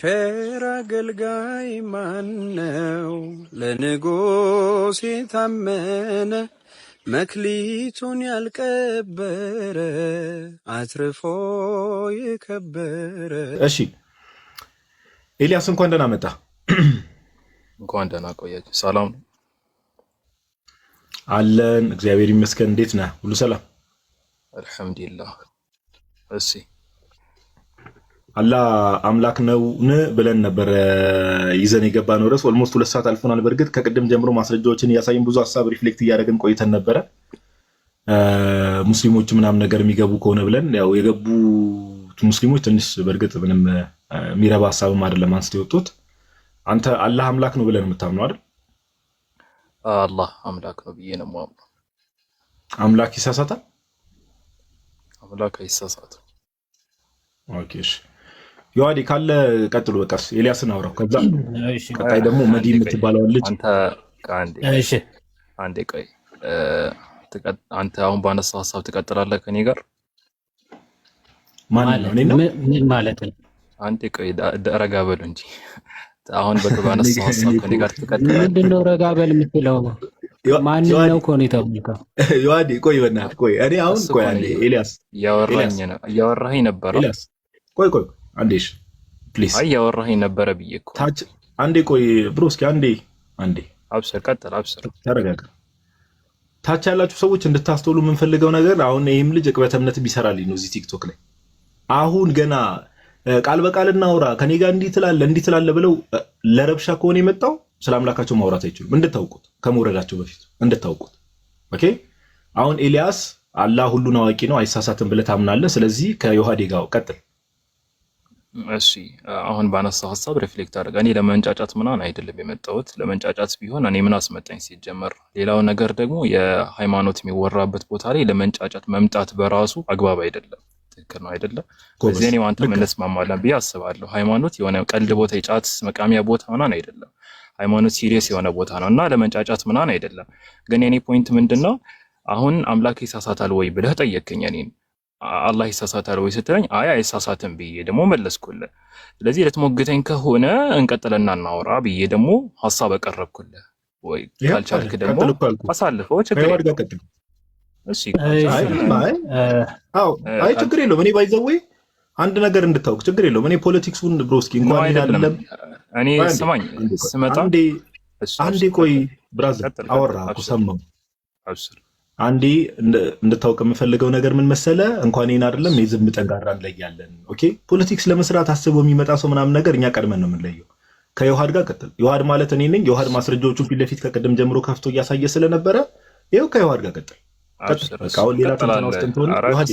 ቸር አገልጋይ ማነው? ለንጉሥ የታመነ መክሊቱን ያልቀበረ አትርፎ የከበረ። እሺ ኤልያስ እንኳን ደህና መጣ። እንኳን ደህና ቆያችሁ። ሰላም አለን፣ እግዚአብሔር ይመስገን። እንዴት ነህ? ሁሉ ሰላም? አልሐምዱሊላህ። እሺ አላህ አምላክ ነውን ብለን ነበር ይዘን የገባ ነው ርዕስ። ኦልሞስት 2 ሰዓት አልፎናል። በእርግጥ ከቅድም ጀምሮ ማስረጃዎችን እያሳየን ብዙ ሀሳብ ሪፍሌክት እያደረግን ቆይተን ነበረ። ሙስሊሞች ምናምን ነገር የሚገቡ ከሆነ ብለን ያው የገቡት ሙስሊሞች ትንሽ በእርግጥ ምንም የሚረባ ሀሳብም አይደለም አንስተ የወጡት። አንተ አላህ አምላክ ነው ብለን የምታምነው አይደል? አላህ አምላክ ነው ብዬ ነው የማምነው። አምላክ ይሳሳታል? አምላክ አይሳሳትም። ኦኬ እሺ ዮሐዴ ካለ ቀጥሉ። በቃስ ኤልያስን አውራው። ከዛ ቀጣይ ደግሞ መዲ የምትባለው ልጅ አንተ አንዴ ቆይ። አንተ አሁን ባነሳው ሀሳብ ትቀጥላለህ ከኔ ጋር? ማን ነው? እኔ ነው? ምን ማለት ነው? አንዴ ቆይ ረጋ በሉ እንጂ። አሁን ባነሳው ሀሳብ ከኔ ጋር ትቀጥላለህ? ምንድነው ረጋ በል የምትለው? ማን ነው እኮ ነው የተባልከው? ዮሐዴ ቆይ በእናትህ ቆይ። እኔ አሁን ቆይ አንዴ ኤልያስ እያወራኸኝ ነበር። ኤልያስ ቆይ አንዴሽ ፕሊዝ። አይ እያወራኸኝ ነበረ ብዬ እኮ ታች አንዴ ቆይ ብሮ፣ እስኪ አንዴ አብሽር፣ ቀጥል፣ አብሽር፣ ተረጋጋ። ታች ያላችሁ ሰዎች እንድታስተውሉ የምንፈልገው ነገር አሁን ይሄም ልጅ ዕቅበተ እምነት ቢሰራልኝ ነው እዚህ ቲክቶክ ላይ። አሁን ገና ቃል በቃል እናውራ ከኔ ጋር እንዲህ ትላለህ ብለው ለረብሻ ከሆነ የመጣው ስለ አምላካቸው ማውራት አይችሉም። እንድታውቁት ከመውረዳቸው በፊት እንድታውቁት። ኦኬ አሁን ኤልያስ አላህ ሁሉን አዋቂ ነው አይሳሳትም ብለህ ታምናለህ። ስለዚህ ከዮሐዴ ጋር ቀጥል። እሺ አሁን ባነሳው ሀሳብ ሪፍሌክት አድርጋ። እኔ ለመንጫጫት ምናምን አይደለም የመጣሁት። ለመንጫጫት ቢሆን እኔ ምን አስመጣኝ ሲጀመር። ሌላው ነገር ደግሞ የሃይማኖት የሚወራበት ቦታ ላይ ለመንጫጫት መምጣት በራሱ አግባብ አይደለም። ትክክል ነው አይደለም? በዚህ እኔ አንተ እንስማማለን ብዬ አስባለሁ። ሃይማኖት የሆነ ቀልድ ቦታ፣ የጫት መቃሚያ ቦታ ምናምን አይደለም። ሃይማኖት ሲሪየስ የሆነ ቦታ ነው እና ለመንጫጫት ምናምን አይደለም። ግን የኔ ፖይንት ምንድነው፣ አሁን አምላክ ይሳሳታል ወይ ብለህ ጠየቅከኝ። እኔን አላህ ይሳሳታል ወይ ስትለኝ አይ አይሳሳትም ብዬ ደግሞ መለስኩልህ። ስለዚህ ልትሞግተኝ ከሆነ እንቀጥልና እናውራ ብዬ ደግሞ ሐሳብ አቀረብኩልህ። ወይ ካልቻልክ ደግሞ አሳልፈው ችግር የለውም። እሺ አይ ችግር የለውም። እኔ ባይዘው አንድ ነገር እንድታውቅ ችግር የለውም። እኔ ፖለቲክሱን ብሮስኪ እንኳን አይደለም እኔ ስማኝ ስመጣ አንዴ ቆይ ብራዘር አወራ እኮ ሰማሁ። አንዴ እንድታውቅ የምፈልገው ነገር ምን መሰለ፣ እንኳን ይሄን አይደለም የዝም ጠንጋራ እንለያለን። ኦኬ ፖለቲክስ ለመስራት አስቦ የሚመጣ ሰው ምናምን ነገር እኛ ቀድመን ነው የምንለየው። ከዮሐድ ጋር ቀጥል። ዮሐድ ማለት እኔ ነኝ። ዮሐድ ማስረጃዎቹን ፊት ለፊት ከቀደም ጀምሮ ከፍቶ እያሳየ ስለነበረ ይኸው ከዮሐድ ጋር ቀጥል። በቃ አሁን ሌላ ትንተና ውስጥ እንትሆነ ዮሐድ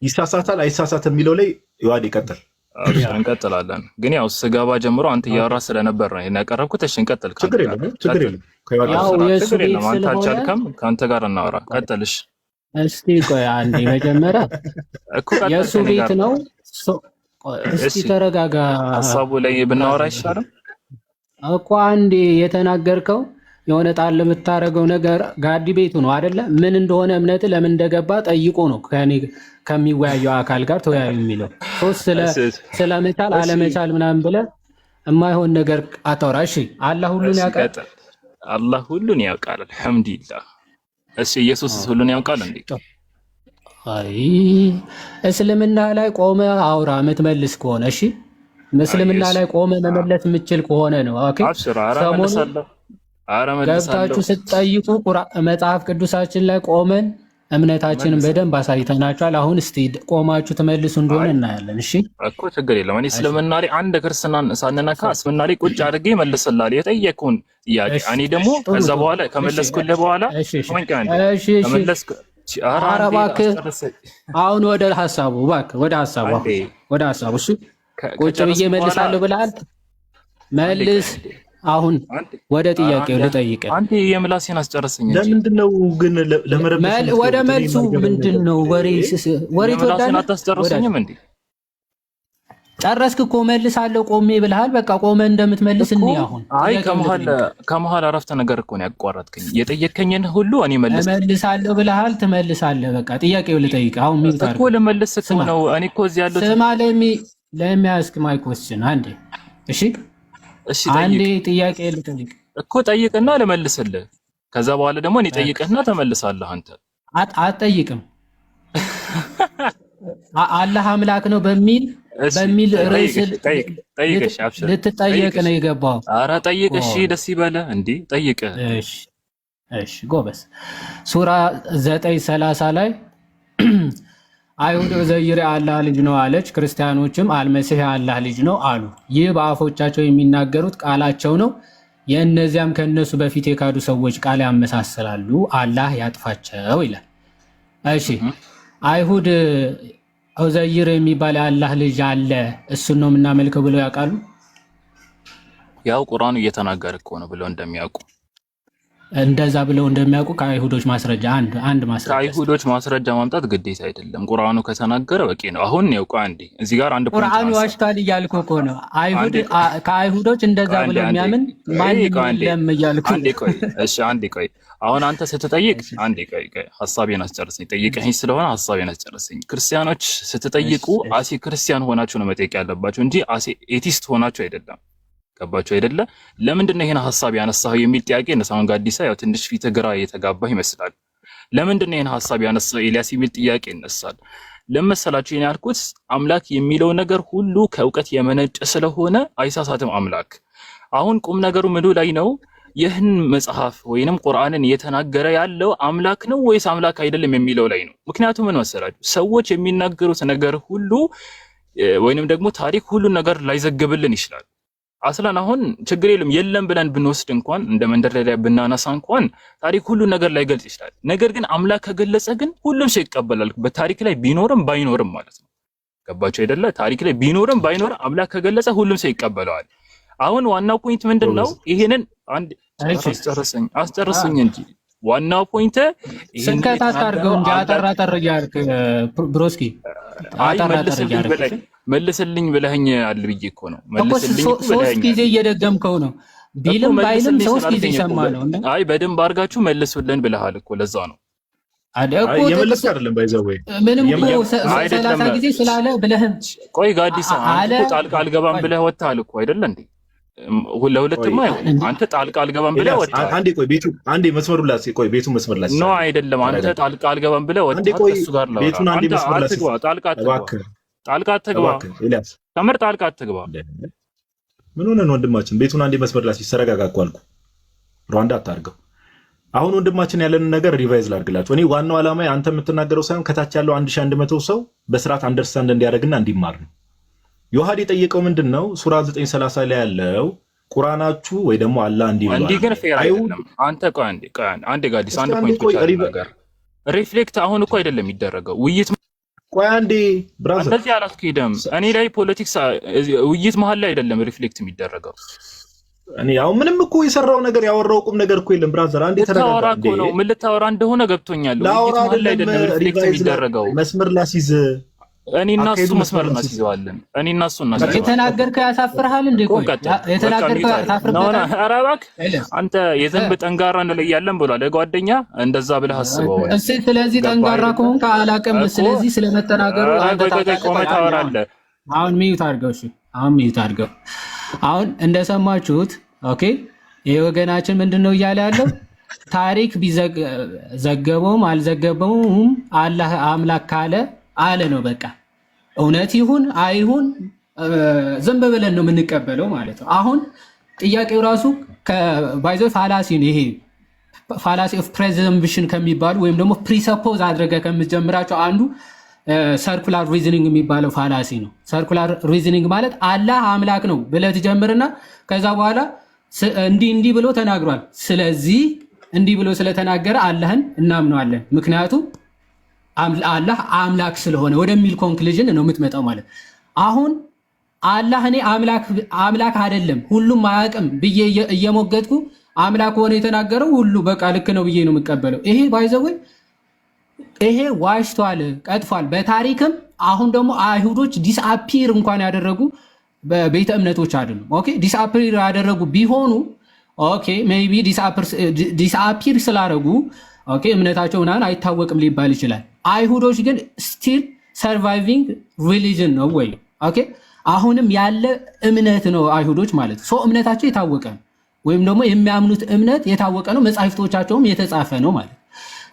ይሳሳታል አይሳሳትም የሚለው ላይ ዮሐድ ይቀጥል። እንቀጥላለን። ግን ያው ስገባ ጀምሮ አንተ እያወራ ስለነበር ነው ያቀረብኩት። እሺ እንቀጥል። ችግር የለም። ችግር የለም። አንተ አልቻልከም፣ ከአንተ ጋር እናወራ። ቀጥልሽ። እስቲ ቆይ አንዴ መጀመሪያ የእሱ ቤት ነው። እስቲ ተረጋጋ። ሀሳቡ ላይ ብናወራ አይሻልም እኮ? አንዴ የተናገርከው የሆነ ጣል የምታረገው ነገር ጋዲ ቤቱ ነው አይደለ? ምን እንደሆነ እምነት ለምን እንደገባ ጠይቆ ነው ከኔ ከሚወያየው አካል ጋር ተወያዩ የሚለው። ስለመቻል አለመቻል ምናምን ብለህ የማይሆን ነገር አታውራ። እሺ አላህ ሁሉን ያውቃል። አላህ ሁሉን ያውቃል። አልሐምዱሊላህ። እሺ ኢየሱስ ሁሉን ያውቃል እንዴ? አይ እስልምና ላይ ቆመ አውራ የምትመልስ ከሆነ እሺ፣ እስልምና ላይ ቆመ መመለስ የምችል ከሆነ ነው። ኦኬ ሰሞኑን ገብታችሁ ስትጠይቁ መጽሐፍ ቅዱሳችን ላይ ቆመን እምነታችንን በደንብ አሳይተናችኋል። አሁን እስቲ ቆማችሁ ትመልሱ እንደሆነ እናያለን። እሺ እኮ ችግር የለም። እኔ እስልምና ላይ አንድ ክርስትናን ሳንነካ እስልምና ላይ ቁጭ አድርጌ መልስልሃል የጠየቁን ጥያቄ። እኔ ደግሞ ከዛ በኋላ ከመለስኩልህ በኋላ ኧረ እባክህ አሁን ወደ ሀሳቡ ወደ ሀሳቡ እሺ ቁጭ ብዬ መልሳለሁ ብለሃል። መልስ። አሁን ወደ ጥያቄው ልጠይቅህ። አንተ የምላሴን አስጨርሰኝ እንጂ ለምንድነው ግን ለመረበሽ ወደ መልሱ ምንድነው? ወሬ ተወዳለህ። አታስጨርሰኝም እንዴ? ጨረስክ እኮ መልሳለሁ ቆሜ ብለሃል። በቃ ቆመ እንደምትመልስ እንዴ? አሁን አይ ከመሃል አረፍተ ነገር እኮ ነው ያቋረጥከኝ። የጠየከኝን ሁሉ እኔ መልሳለሁ ብለሃል። ትመልሳለህ። በቃ ጥያቄው ልጠይቅህ። አሁን ምን ታርክ እኮ ልመልስ እኮ ነው። እኔ እኮ እዚህ ያለው ስማ ለሚ አስክ ማይ ኩዌስችን አንዴ እሺ አንዴ ጥያቄ ልጠይቅ እኮ ጠይቅና ልመልስልህ። ከዛ በኋላ ደግሞ እኔ ጠይቅህና ተመልሳለህ አንተ። አትጠይቅም። አላህ አምላክ ነው በሚል ርዕስ ልትጠየቅ ነው የገባው። ኧረ ጠይቅ። እሺ ደስ ይበልህ እንዴ ጠይቅ። እሺ ጎበዝ። ሱራ 9:30 ላይ አይሁድ ዑዘይር የአላህ ልጅ ነው አለች፣ ክርስቲያኖችም አልመሲህ የአላህ ልጅ ነው አሉ። ይህ በአፎቻቸው የሚናገሩት ቃላቸው ነው፣ የእነዚያም ከእነሱ በፊት የካዱ ሰዎች ቃል ያመሳስላሉ፣ አላህ ያጥፋቸው ይላል። እሺ አይሁድ ዑዘይር የሚባል የአላህ ልጅ አለ እሱን ነው የምናመልከው ብለው ያውቃሉ? ያው ቁርአኑ እየተናገረ እኮ ነው ብለው እንደሚያውቁ እንደዛ ብለው እንደሚያውቁ ከአይሁዶች ማስረጃ አንድ ማስረጃ ከአይሁዶች ማስረጃ ማምጣት ግዴታ አይደለም። ቁርአኑ ከተናገረ በቂ ነው። አሁን ነው አንዴ እዚህ ጋር አንድ ፖይንት ቁርአኑ ዋሽታል እያልኩ እኮ ነው። አይሁድ ከአይሁዶች እንደዛ ብለው የሚያምን ማንም የለም እያልኩ። አንዴ ቆይ። አሁን አንተ ስትጠይቅ አንዴ ቆይ ሐሳቤን አስጨርሰኝ። ጠይቀኝ ስለሆነ ሐሳቤን አስጨርሰኝ። ክርስቲያኖች ስትጠይቁ አሴ ክርስቲያን ሆናችሁ ነው መጠየቅ ያለባችሁ እንጂ አሴ ኤቲስት ሆናችሁ አይደለም። ገባችሁ አይደለ? ለምንድን ነው ይሄን ሐሳብ ያነሳው የሚል ጥያቄ ነሳውን ጋዲሳ ያው ትንሽ ፊት ግራ የተጋባህ ይመስላል። ለምንድን ነው ይሄን ሐሳብ ያነሳው ኤልያስ የሚል ጥያቄ ይነሳል። ለመሰላችሁ ይሄን ያልኩት አምላክ የሚለው ነገር ሁሉ ከእውቀት የመነጨ ስለሆነ አይሳሳትም አምላክ። አሁን ቁም ነገሩ ምኑ ላይ ነው? ይህን መጽሐፍ ወይንም ቁርአንን እየተናገረ ያለው አምላክ ነው ወይስ አምላክ አይደለም የሚለው ላይ ነው። ምክንያቱም ምን መሰላችሁ ሰዎች የሚናገሩት ነገር ሁሉ ወይንም ደግሞ ታሪክ ሁሉ ነገር ላይዘግብልን ይችላል። አስለን አሁን ችግር የለም ብለን ብንወስድ እንኳን እንደ መንደርደሪያ ብናነሳ እንኳን ታሪክ ሁሉ ነገር ላይ ገልጽ ይችላል። ነገር ግን አምላክ ከገለጸ ግን ሁሉም ሰው ይቀበላል። በታሪክ ላይ ቢኖርም ባይኖርም ማለት ነው። ገባችሁ አይደለ? ታሪክ ላይ ቢኖርም ባይኖርም አምላክ ከገለጸ ሁሉም ሰው ይቀበለዋል። አሁን ዋናው ፖይንት ምንድነው? ይሄንን አንድ አስጨርሰኝ እንጂ ዋናው ፖይንት ስንከታ አድርገው እንጂ አጠራጠር ያርክ ብሮስኪ አጠራጠር መልስልኝ ብለኸኝ አለ ብዬ እኮ ነው። መልስልኝ ሶስት ጊዜ እየደገምከው ነው። ቢልም ባይልም ሶስት ጊዜ ሰማ ነው። አይ በደንብ አድርጋችሁ መልሱልን ብለሃል እኮ ለዛ ነው። የመለስክ አይደለም ባይዘው ምንም እኮ 30 ጊዜ ስላለ ብለህም ቆይ ጋዲሳ አንተ ጣልቃ አልገባም ብለህ ወጣሃል እኮ አይደለ እንዴ? ለሁለትማ አንተ ጣልቃ አልገባም ብለህ ወጣሃል። አንዴ ቆይ ቤቱ አንዴ መስመሩ ላይ ቆይ ቤቱ መስመር ላይ ነው አይደለም። አንተ ጣልቃ አልገባም ብለህ ወጣሃል። እሱ ጋር ነው ቤቱን አንዴ መስመር ላይ ጣልቃ አትግባ ኤልያስ፣ ተምር ጣልቃ አትግባ። ምን ሆነ ነው ወንድማችን? ቤቱን አንዴ መስመር ላይ ሲሰረጋጋ እኮ አልኩ። ሩዋንዳ አታርገው። አሁን ወንድማችን ያለንን ነገር ሪቫይዝ ላድርግላችሁ። እኔ ዋናው ዓላማ አንተ የምትናገረው ሳይሆን ከታች ያለው 1100 ሰው በስርዓት አንደርስታንድ እንዲያደርግና እንዲማር ነው። ዮሐድ የጠየቀው ምንድነው? ሱራ 9:30 ላይ ያለው ቁርአናችሁ ወይ ደግሞ አላህ እንዲህ እንዲህ ግን ፌር አይደለም። አንተ ቆይ አንዴ ጋዲስ አንድ ፖይንት ብቻ ነገር ሪፍሌክት አሁን እኮ አይደለም የሚደረገው ውይይት። ቆይ አንዴ ብራዘር እንደዚህ አላስኬድም። እኔ ላይ ፖለቲክስ ውይይት መሀል ላይ አይደለም ሪፍሌክት የሚደረገው። እኔ ያው ምንም እኮ የሰራው ነገር ያወራው ቁም ነገር እኮ የለም ብራዘር። አንዴ ተረጋጋ እንዴ። ምን ልታወራ እንደሆነ ገብቶኛል። ውይይት መሀል ላይ አይደለም ሪፍሌክት የሚደረገው። መስመር ላሲዝ እኔና እሱ መስመር እናስይዘዋለን። እኔና እሱ እናስይዘዋለን። የተናገርከው ያሳፍርሃል እንዴ? ቆይ የተናገርከው ታፍርበታል። ኧረ እባክህ አንተ የዘንብ ጠንጋራ እንለያለን ብሏል ጓደኛ። እንደዛ ብለህ አስበው እሺ። ስለዚህ ጠንጋራ ከሆንክ አላውቅም። ስለዚህ ስለመተናገሩ አንተ ታወራለህ። አሁን ሚዩት አድርገው። እሺ አሁን ሚዩት አድርገው። አሁን እንደሰማችሁት ኦኬ። ይሄ ወገናችን ምንድነው እያለ ያለው? ታሪክ ቢዘገበውም አልዘገበውም አላህ አምላክ ካለ አለ ነው በቃ። እውነት ይሁን አይሁን ዝም ብለን ነው የምንቀበለው ማለት ነው። አሁን ጥያቄው ራሱ ከባይዞ ፋላሲ ነው። ይሄ ፋላሲ ኦፍ ፕሬዘምፕሽን ከሚባሉ ወይም ደግሞ ፕሪሰፖዝ አድርገ ከምትጀምራቸው አንዱ ሰርኩላር ሪዝኒንግ የሚባለው ፋላሲ ነው። ሰርኩላር ሪዝኒንግ ማለት አላህ አምላክ ነው ብለህ ትጀምርና ከዛ በኋላ እንዲህ ብሎ ተናግሯል፣ ስለዚህ እንዲህ ብሎ ስለተናገረ አላህን እናምነዋለን ምክንያቱም አላህ አምላክ ስለሆነ ወደሚል ኮንክሉዥን ነው የምትመጣው ማለት። አሁን አላህ እኔ አምላክ አይደለም ሁሉም አያውቅም ብዬ እየሞገጥኩ አምላክ ሆነ የተናገረው ሁሉ በቃ ልክ ነው ብዬ ነው የምቀበለው። ይሄ ባይዘው ይሄ ዋሽቷል፣ ቀጥፏል በታሪክም። አሁን ደግሞ አይሁዶች ዲስአፒር እንኳን ያደረጉ በቤተ እምነቶች አይደሉም። ኦኬ ዲስአፒር ያደረጉ ቢሆኑ ኦኬ ሜቢ ዲስአፒር ስላደረጉ ኦኬ እምነታቸው ምናምን አይታወቅም ሊባል ይችላል። አይሁዶች ግን ስቲል ሰርቫይቪንግ ሪሊጅን ነው ወይ? ኦኬ አሁንም ያለ እምነት ነው አይሁዶች ማለት ነው። እምነታቸው የታወቀ ነው፣ ወይም ደግሞ የሚያምኑት እምነት የታወቀ ነው፣ መጻሕፍቶቻቸውም የተጻፈ ነው ማለት።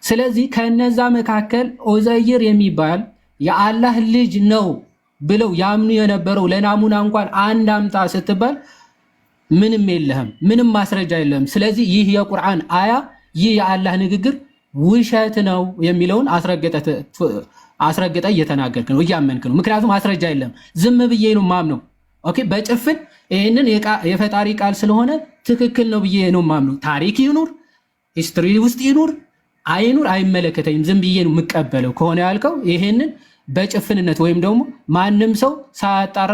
ስለዚህ ከነዛ መካከል ዑዘይር የሚባል የአላህ ልጅ ነው ብለው ያምኑ የነበረው ለናሙና እንኳን አንድ አምጣ ስትባል ምንም የለህም፣ ምንም ማስረጃ የለህም። ስለዚህ ይህ የቁርአን አያ ይህ የአላህ ንግግር ውሸት ነው የሚለውን አስረግጠ እየተናገርክ ነው፣ እያመንክ ነው። ምክንያቱም ማስረጃ የለም። ዝም ብዬ ነው ማምነው። ኦኬ፣ በጭፍን ይህንን የፈጣሪ ቃል ስለሆነ ትክክል ነው ብዬ ነው ማምነው። ታሪክ ይኑር ሂስትሪ ውስጥ ይኑር አይኑር አይመለከተኝም፣ ዝም ብዬ ነው የምቀበለው ከሆነ ያልከው ይሄንን በጭፍንነት ወይም ደግሞ ማንም ሰው ሳያጣራ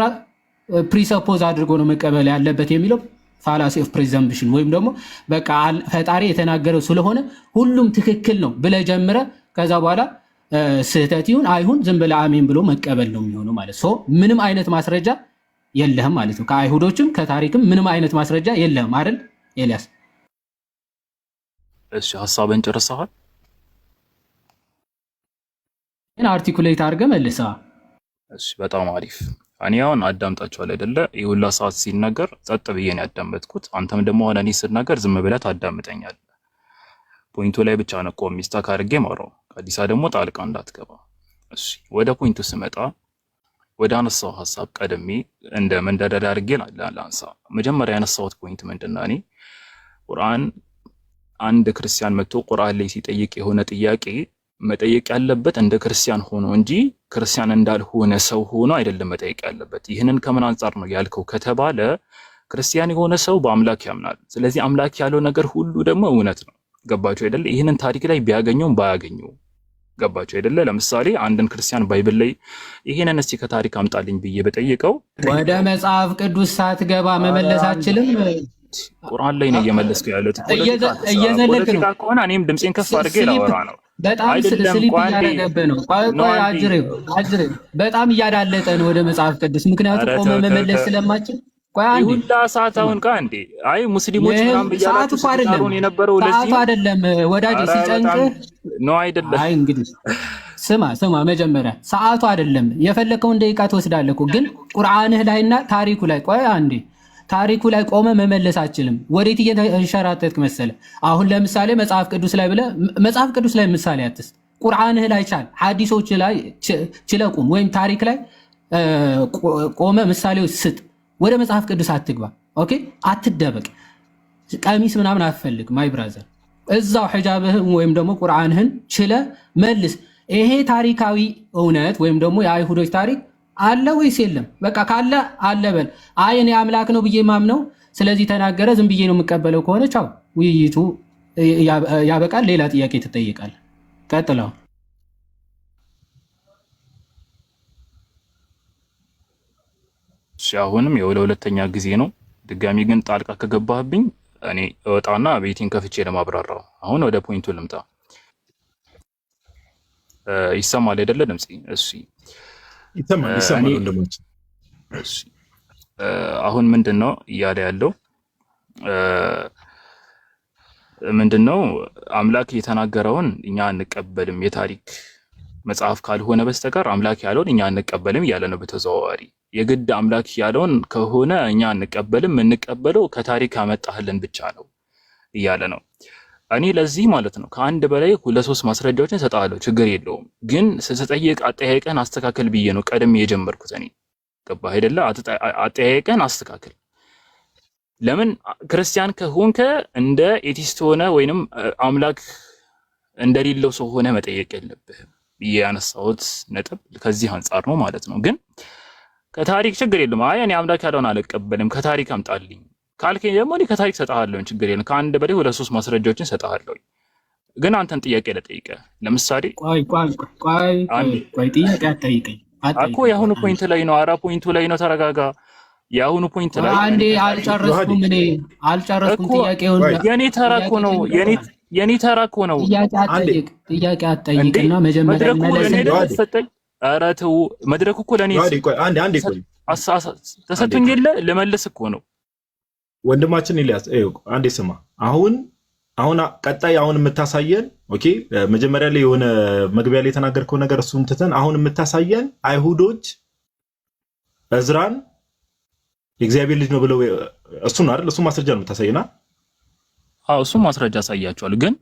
ፕሪሰፖዝ አድርጎ ነው መቀበል ያለበት የሚለው ፋላሲ ኦፍ ፕሪዘምፕሽን ወይም ደግሞ በቃ ፈጣሪ የተናገረው ስለሆነ ሁሉም ትክክል ነው ብለህ ጀምረህ ከዛ በኋላ ስህተት ይሁን አይሁን ዝም ብለህ አሜን ብሎ መቀበል ነው የሚሆነው ማለት ነው። ምንም አይነት ማስረጃ የለህም ማለት ነው። ከአይሁዶችም ከታሪክም ምንም አይነት ማስረጃ የለህም አይደል ኤልያስ? እሺ ሐሳብን ጨርሰሃል? እና አርቲኩሌት አድርገህ መልሰህ። እሺ በጣም አሪፍ። እኔ አሁን አዳምጣችኋል አይደለ? የሁላ ሰዓት ሲናገር ጸጥ ብዬ ነው ያዳመጥኩት። አንተም ደግሞ አሁን እኔ ስናገር ዝም ብለህ ታዳምጠኛለህ። ፖይንቱ ላይ ብቻ ነው ቆም ሚስታክ አድርጌ ማውራው። ከአዲሳ ደግሞ ጣልቃ እንዳትገባ። እሺ ወደ ፖይንቱ ስመጣ ወደ አነሳው ሐሳብ ቀድሜ እንደ መንደርደሪያ አድርጌ ላንሳ። መጀመሪያ ያነሳሁት ፖይንት ምንድነው? እኔ ቁርአን አንድ ክርስቲያን መጥቶ ቁርአን ላይ ሲጠይቅ የሆነ ጥያቄ መጠየቅ ያለበት እንደ ክርስቲያን ሆኖ እንጂ ክርስቲያን እንዳልሆነ ሰው ሆኖ አይደለም መጠየቅ ያለበት። ይህንን ከምን አንጻር ነው ያልከው ከተባለ ክርስቲያን የሆነ ሰው በአምላክ ያምናል። ስለዚህ አምላክ ያለው ነገር ሁሉ ደግሞ እውነት ነው። ገባችሁ አይደለ? ይህንን ታሪክ ላይ ቢያገኘውም ባያገኘው ገባችሁ አይደለ? ለምሳሌ አንድን ክርስቲያን ባይብል ላይ ይሄንን እስቲ ከታሪክ አምጣልኝ ብዬ በጠይቀው ወደ መጽሐፍ ቅዱስ ሳትገባ መመለስ አችልም። ቁርአን ላይ ነው እየመለስኩ ያለሁት። ፖለቲካ ከሆነ እኔም ድምጼን ከፍ አድርጌ ላወራ ነው። በጣም ስሊፕ እያደረገብህ ነው። ቆይ አጅሬ በጣም እያዳለጠ ነው ወደ መጽሐፍ ቅዱስ። ምክንያቱም ቆመ መመለስ ስለማችል ቆይ አንዴ ይሁላ ሰዓት አሁን ጋር አንዴ አይ ሙስሊሞች ምናምን ብያላችሁ ሲታሩን የነበረው ለዚህ ሰዓቱ አይደለም ወዳጅ ሲጨንቅ ነው አይደለም። አይ እንግዲህ ስማ መጀመሪያ ሰዓቱ አይደለም። የፈለከውን ደቂቃ ትወስዳለህ እኮ ግን ቁርአንህ ላይና ታሪኩ ላይ ቆይ አንዴ ታሪኩ ላይ ቆመ መመለስ አችልም። ወዴት እየተንሸራተትክ መሰለ? አሁን ለምሳሌ መጽሐፍ ቅዱስ ላይ ብለህ መጽሐፍ ቅዱስ ላይ ምሳሌ አትስጥ። ቁርአንህ ላይ ቻል፣ ሐዲሶች ላይ ችለቁም ወይም ታሪክ ላይ ቆመ ምሳሌዎች ስጥ። ወደ መጽሐፍ ቅዱስ አትግባ። ኦኬ፣ አትደበቅ። ቀሚስ ምናምን አትፈልግ። ማይ ብራዘር እዛው ሒጃብህን ወይም ደግሞ ቁርአንህን ችለ መልስ። ይሄ ታሪካዊ እውነት ወይም ደግሞ የአይሁዶች ታሪክ አለ ወይስ የለም? በቃ ካለ አለ በል። አይ እኔ አምላክ ነው ብዬ ማምነው ስለዚህ ተናገረ ዝም ብዬ ነው የምቀበለው ከሆነ ቻው፣ ውይይቱ ያበቃል። ሌላ ጥያቄ ትጠይቃለህ። ቀጥለው። አሁንም የሁለተኛ ጊዜ ነው። ድጋሚ ግን ጣልቃ ከገባህብኝ እኔ እወጣና ቤቴን ከፍቼ ለማብራራው። አሁን ወደ ፖይንቱ ልምጣ። ይሰማል አይደለ ድምጼ? እሺ ይሰማል ወንድሞች። እሺ አሁን ምንድነው እያለ ያለው? ምንድነው አምላክ የተናገረውን እኛ አንቀበልም፣ የታሪክ መጽሐፍ ካልሆነ በስተቀር አምላክ ያለውን እኛ አንቀበልም እያለ ነው በተዘዋዋሪ። የግድ አምላክ ያለውን ከሆነ እኛ አንቀበልም፣ የምንቀበለው ከታሪክ ያመጣህልን ብቻ ነው እያለ ነው። እኔ ለዚህ ማለት ነው ከአንድ በላይ 2-3 ማስረጃዎችን ሰጣለሁ፣ ችግር የለውም። ግን ስጠይቅ አጠያየቀን አስተካከል ብዬ ነው ቀደም የጀመርኩት። እኔ ገባህ አይደለ? አጠያየቀን አስተካከል። ለምን ክርስቲያን ከሆንከ እንደ ኤቲስት ሆነ ወይንም አምላክ እንደሌለው ሰው ሆነ መጠየቅ የለብህም ብዬ ያነሳሁት ነጥብ ከዚህ አንጻር ነው ማለት ነው። ግን ከታሪክ ችግር የለም። አይ እኔ አምላክ ያለውን አልቀበልም ከታሪክ አምጣልኝ ካልከኝ ደግሞ እኔ ከታሪክ ሰጣለሁ፣ ችግር የለም። ከአንድ በላይ 2-3 ማስረጃዎችን ሰጣለሁ። ግን አንተን ጥያቄ ልጠይቅህ። ለምሳሌ ቆይ ጥያቄ አትጠይቀኝ እኮ የአሁኑ ፖይንት ላይ ነው። ኧረ ፖይንቱ ላይ ነው፣ ተረጋጋ። የአሁኑ ፖይንት ላይ አንዴ አልጨረስኩም ጥያቄውን። የኔ ተራ እኮ ነው፣ የኔ ተራ እኮ ነው። ጥያቄ አትጠይቅና መጀመሪያ መለስ። ኧረ ተው፣ መድረኩ እኮ ለኔ ተሰጥቶኝ የለ ልመልስ እኮ ነው። ወንድማችን ኢልያስ አንዴ ስማ። አሁን ቀጣይ አሁን የምታሳየን ኦኬ፣ መጀመሪያ ላይ የሆነ መግቢያ ላይ የተናገርከው ነገር እሱን ትተን አሁን የምታሳየን አይሁዶች እዝራን የእግዚአብሔር ልጅ ነው ብለው እሱ ነው አይደል? እሱ ማስረጃ ነው የምታሳየና? አዎ እሱ ማስረጃ ያሳያቸዋል። ግን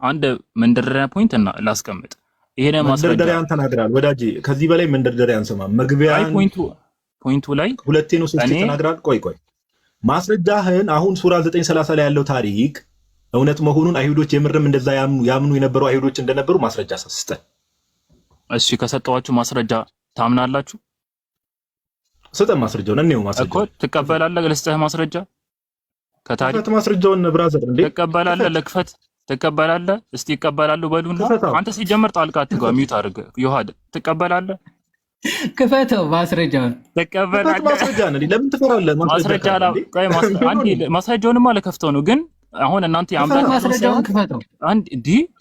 አንድ መንደርደሪያ ፖይንት እና ላስቀምጥ። ይሄ ነው ማስረጃ። መንደርደሪያን ተናግራል ወዳጄ። ከዚህ በላይ መንደርደሪያን ሰማ መግቢያን ፖይንቱ ላይ ሁለቴ ነው ሶስቴ ተናግራል። ቆይ ማስረጃህን አሁን ሱራ 9:30 ላይ ያለው ታሪክ እውነት መሆኑን አይሁዶች የምርም እንደዛ ያምኑ የነበሩ አይሁዶች እንደነበሩ ማስረጃ ሰስተ። እሺ ከሰጠዋችሁ ማስረጃ ታምናላችሁ? ስጠን ማስረጃውን እኔው ማስረጃ እኮ ትቀበላለህ? ልስጥህ ማስረጃ ከታሪክ ማስረጃውን ብራዘር እንዴ ትቀበላለህ? ለክፈት ትቀበላለህ? እስቲ ይቀበላሉ በሉና። አንተ ሲጀመር ጣልቃ አትገባ፣ ሚውት አድርገህ ዮሐድ ትቀበላለህ? ክፈተው ማስረጃውን ትቀበላለህ? ማስረጃ ነው ለምን ትፈራለህ? ማስረጃ ማስረጃውንማ ለከፍተው ነው። ግን አሁን እናንተ የአምላክ ማስረጃውን ክፈተው። አንድ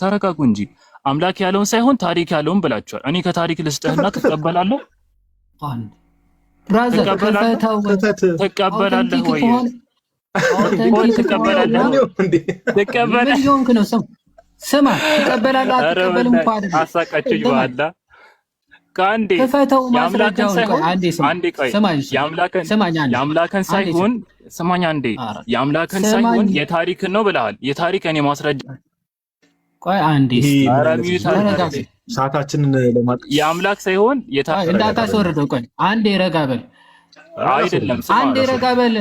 ተረጋጉ እንጂ አምላክ ያለውን ሳይሆን ታሪክ ያለውን ብላችኋል። እኔ ከታሪክ ልስጥህና ትቀበላለህ? ብራዘር ክፈተው። ትቀበላለህ ወይ? ትቀበላለህ? ነው ስማ፣ ትቀበላለህ አትቀበልም እንኳን አይደለም። አሳቃችሁኝ በኋላ ከአንዴ የአምላክን ሳይሆን አንዴ ቆይ የአምላክን ሳይሆን ስማኝ አንዴ የአምላክን ሳይሆን የታሪክን ነው ብለሃል። የታሪክ እኔ ማስረጃ ቆይ አንዴ ሰዓታችንን ለማጥፋት የአምላክ ሳይሆን የታሪክ እንዳታስወርደው። ቆይ አንዴ ረጋ በል። አይደለም አንዴ ረጋ በል።